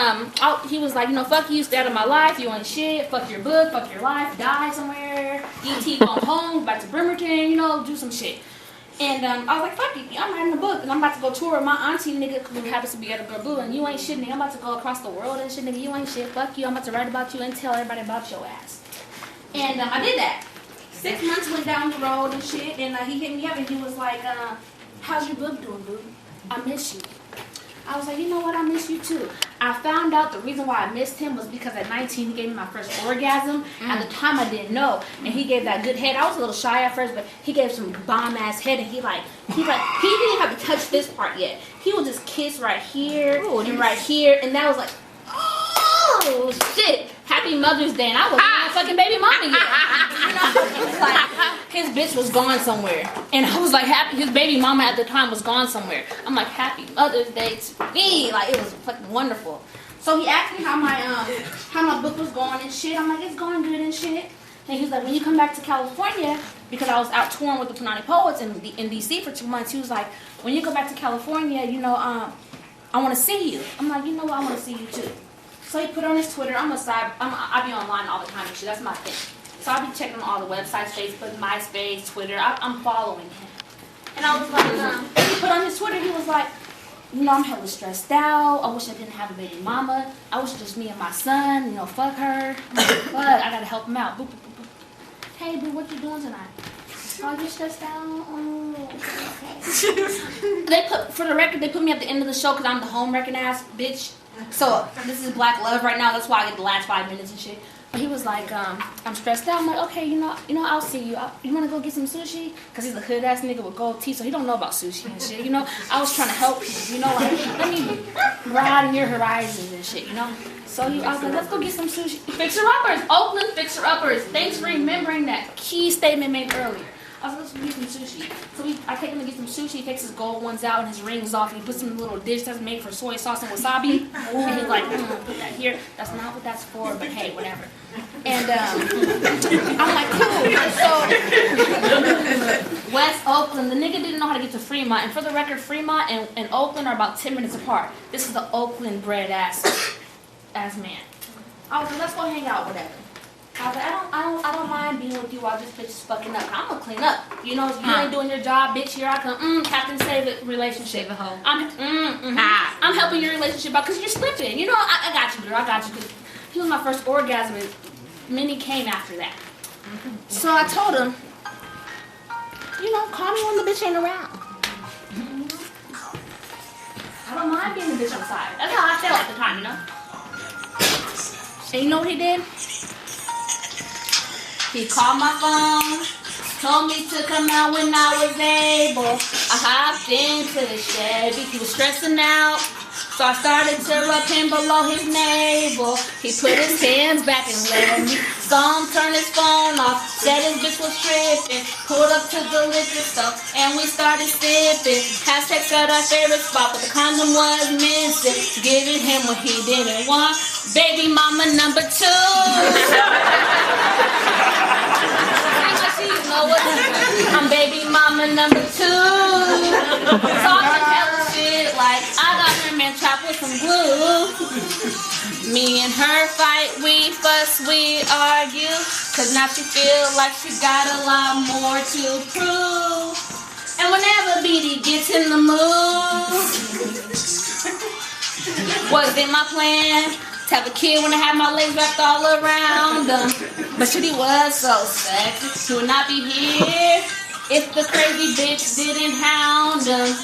he was like, you know, fuck you, stay out of my life. You ain't shit. Fuck your book. Fuck your life. Die somewhere. ET, go home. Back to Bremerton. You know, do some shit. And I was like, fuck it, I'm writing a book, and I'm about to go tour with my auntie, nigga, who happens to be at a girl blue, and you ain't shit, nigga. I'm about to go across the world and shit, nigga. You ain't shit. Fuck you. I'm about to write about you and tell everybody about your ass. And I did that. 6 months went down the road and shit, and he hit me up, and he was like, how's your book doing, boo? I miss you. I was like, you know what? I miss you too. I found out the reason why I missed him was because at 19 he gave me my first orgasm. At the time I didn't know, and he gave that good head. I was a little shy at first, but he gave some bomb ass head, and he didn't have to touch this part yet. He would just kiss right here and right here, and that was like, oh shit! Happy Mother's Day, and I wasn't even a fucking baby mama yet. You know, it was like his bitch was gone somewhere, and I was like happy. His baby mama at the time was gone somewhere. I'm like Happy Mother's Day to me, like it was fucking wonderful. So he asked me how my book was going and shit. I'm like it's going good and shit. And he's like, when you come back to California, because I was out touring with the Punani Poets in DC for 2 months. He was like, when you go back to California, you know, I want to see you. I'm like, you know what, I want to see you too. So he put on his Twitter. I be online all the time and shit. That's my thing. So I'll be checking all the websites, Facebook, MySpace, Twitter. I'm following him. And I was like, he put on his Twitter. He was like, you know, I'm hella stressed out. I wish I didn't have a baby mama. I wish it was just me and my son. You know, fuck her. But I gotta help him out. Boop, boop, boop, boop. Hey, boo, what you doing tonight? Oh, you stressed out? Oh, okay. For the record, they put me at the end of the show because I'm the home wrecking ass bitch. So this is Black Love right now. That's why I get the last 5 minutes and shit. he was like, I'm stressed out. I'm like, okay, you know, I'll see you. You want to go get some sushi? Because he's a hood ass nigga with gold teeth, so he don't know about sushi and shit. You know, I was trying to help him. You know, like, let me broaden your horizons and shit. You know. So I was like, let's go get some sushi. Fixer-uppers, Oakland fixer-uppers. Thanks for remembering that key statement made earlier. I was like, let's go get some sushi. So I take him to get some sushi. He takes his gold ones out and his rings off. And he puts them in a little dish that's made for soy sauce and wasabi. And he's like, put that here. That's not what that's for, but hey, whatever. And I'm like, cool. So West Oakland, the nigga didn't know how to get to Fremont. And for the record, Fremont and Oakland are about 10 minutes apart. This is the Oakland bred ass man. I was like, let's go hang out, whatever. I was like, I don't mind being with you while this bitch is fucking up. I'm gonna clean up. You know, if you ain't doing your job, bitch, here I come. Captain Save It relationship. I'm helping your relationship out because you're slipping. You know, I got you, girl. I got you. Cause he was my first orgasm, and many came after that. So I told him, you know, call me when the bitch ain't around. I don't mind being the bitch on the side. That's how I felt at the time, you know. And you know what he did? He called my phone, told me to come out when I was able. I hopped into the Chevy, he was stressing out, so I started to rub him below his navel. He put his hands back and let me. Saw him turn his phone off, said his bitch was tripping. Pulled up to the liquor store and we started sipping. Had sex at our favorite spot, but the condom was missing. Giving him what he didn't want. Baby mama number 2. I'm baby mama number 2. Talking hella shit like I got her man trapped with some glue. Me and her fight, we fuss, we argue. Cause now she feel like she got a lot more to prove. And whenever BD gets in the mood, wasn't my plan to have a kid when I had my legs wrapped all around him. But shit, he was so sexy, he would not be here if the crazy bitch didn't hound him.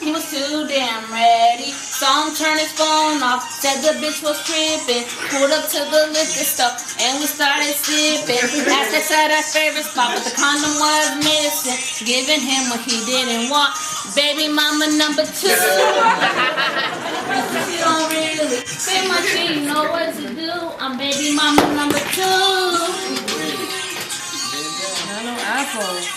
He was too damn ready. Saw him turn his phone off, said the bitch was tripping. Pulled up to the liquor store and we started sipping. Had sex at our favorite spot, but the condom was missing. Giving him what he didn't want. Baby mama number 2. You don't really say much, you know what to do. I'm baby mama number 2. No apples.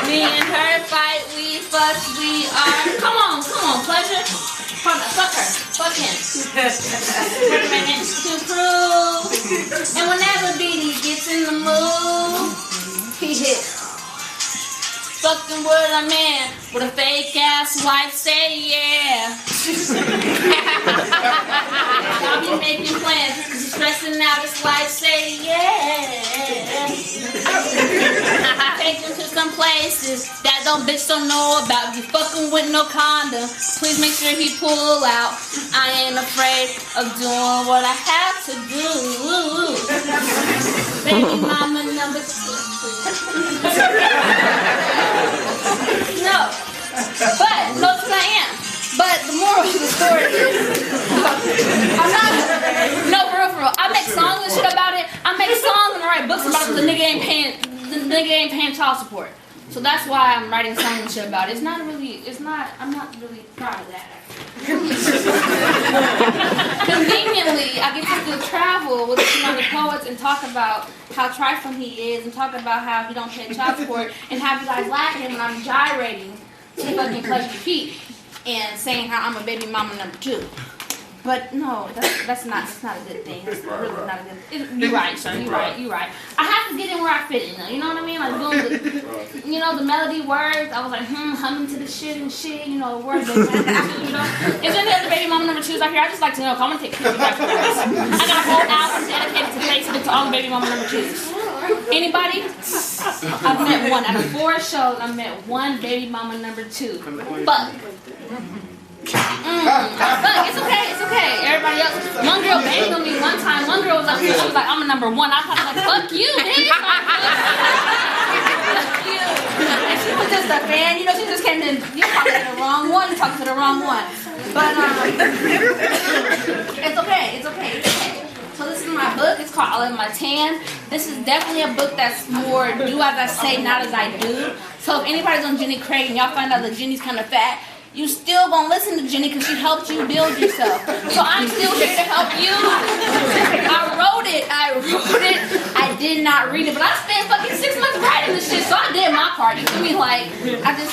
Me and her fight, we fuss, we are. Come on, pleasure. Fuck her, fuck him. To prove. And whenever BD gets in the mood, he hits. Fucking word a man with a fake ass wife, say yeah. I'll be making plans cause he's stressing out his life, say yeah. Take him to some places that bitch don't know about. You fucking with no condom, please make sure he pull out. I ain't afraid of doing what I have to do. Baby mama number 2. No, but I am. But the moral of the story is, I'm not. No, for real. I make songs and shit about it. I make songs and I write books about it. But the nigga ain't paying child support. So that's why I'm writing songs and shit about it. I'm not really proud of that. Conveniently, I get to travel with the poets and talk about how trifling he is and talk about how he don't pay child support and have you guys laughing when I'm gyrating to fucking Pleasure Pete and saying how I'm a baby mama number 2. But no, that's not a good thing. It's really not a good thing. You're right, sir. You're right. I have to get in where I fit in. You know what I mean? Like doing the melody words. I was like, humming to the shit and shit. You know, words. You know. Is there any other baby mama number 2s out here? I just like to know. I'm gonna take pictures afterwards. I got a whole album dedicated to Facebook to all the baby mama number 2s. Anybody? I've met one out of 4 shows. I met one baby mama number 2. Fuck. It's okay. Everybody else. One girl banged on me one time. One girl was like, she was like, I'm a number 1. I was like, fuck you, bitch. Fuck you. And she was just a fan. You know, she just came in. You're talking to the wrong one. But it's okay. It's okay. It's okay. So this is my book. It's called All in My Tan. This is definitely a book that's more do as I say, not as I do. So if anybody's on Jenny Craig and y'all find out that Jenny's kind of fat, you still gonna listen to Jenny because she helped you build yourself. So I'm still here to help you. I wrote it. I did not read it, but I spent fucking 6 months writing this shit, so I did my part. You feel me? Like, I just,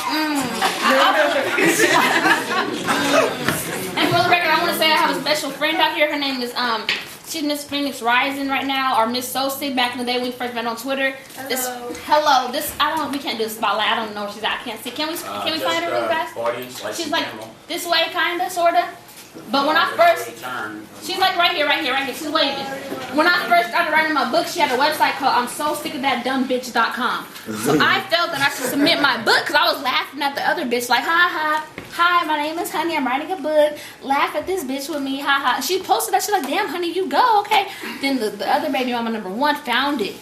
And for the record, I want to say I have a special friend out here. Her name is, she's Miss Phoenix Rising right now, or Miss Sosig back in the day when we first met on Twitter. Hello. We can't do a spotlight. I don't know where she's at. I can't see. Can we find her real fast? She's like this way, kinda, sorta. But when I first, she's like right here. She's waving. When I first started writing my book, she had a website called I'm So Sick of That Dumb Bitch.com. So I felt that I should submit my book because I was laughing at the other bitch like, hi, my name is Honey. I'm writing a book. Laugh at this bitch with me, ha. She posted that shit like, damn, Honey, you go, okay. Then the other baby mama #1 found it.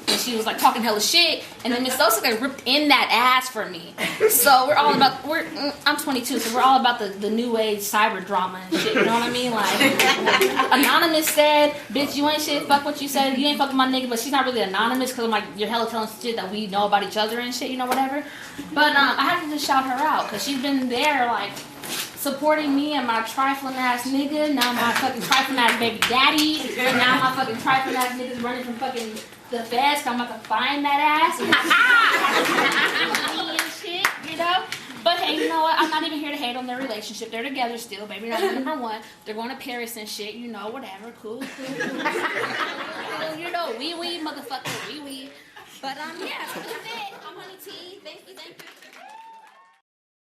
And she was like talking hella shit, and then Miss Sosa like ripped in that ass for me. So I'm 22, so we're all about the new age cyber drama and shit. You know what I mean? Like Anonymous said, "Bitch, you ain't shit. Fuck what you said. You ain't fucking my nigga." But she's not really anonymous because I'm like, you're hella telling shit that we know about each other and shit. You know, whatever. But I had to just shout her out because she's been there like supporting me and my trifling ass nigga. Now my fucking trifling ass baby daddy. And now my fucking trifling ass niggas running from fucking the feds. So I'm about to find that ass and shit, you know. But hey, you know what? I'm not even here to hate on their relationship. They're together still, baby. That's #1. They're going to Paris and shit, you know, whatever. Cool. You know, wee motherfucker, wee. But yeah, that's it. I'm Honey T. Thank you.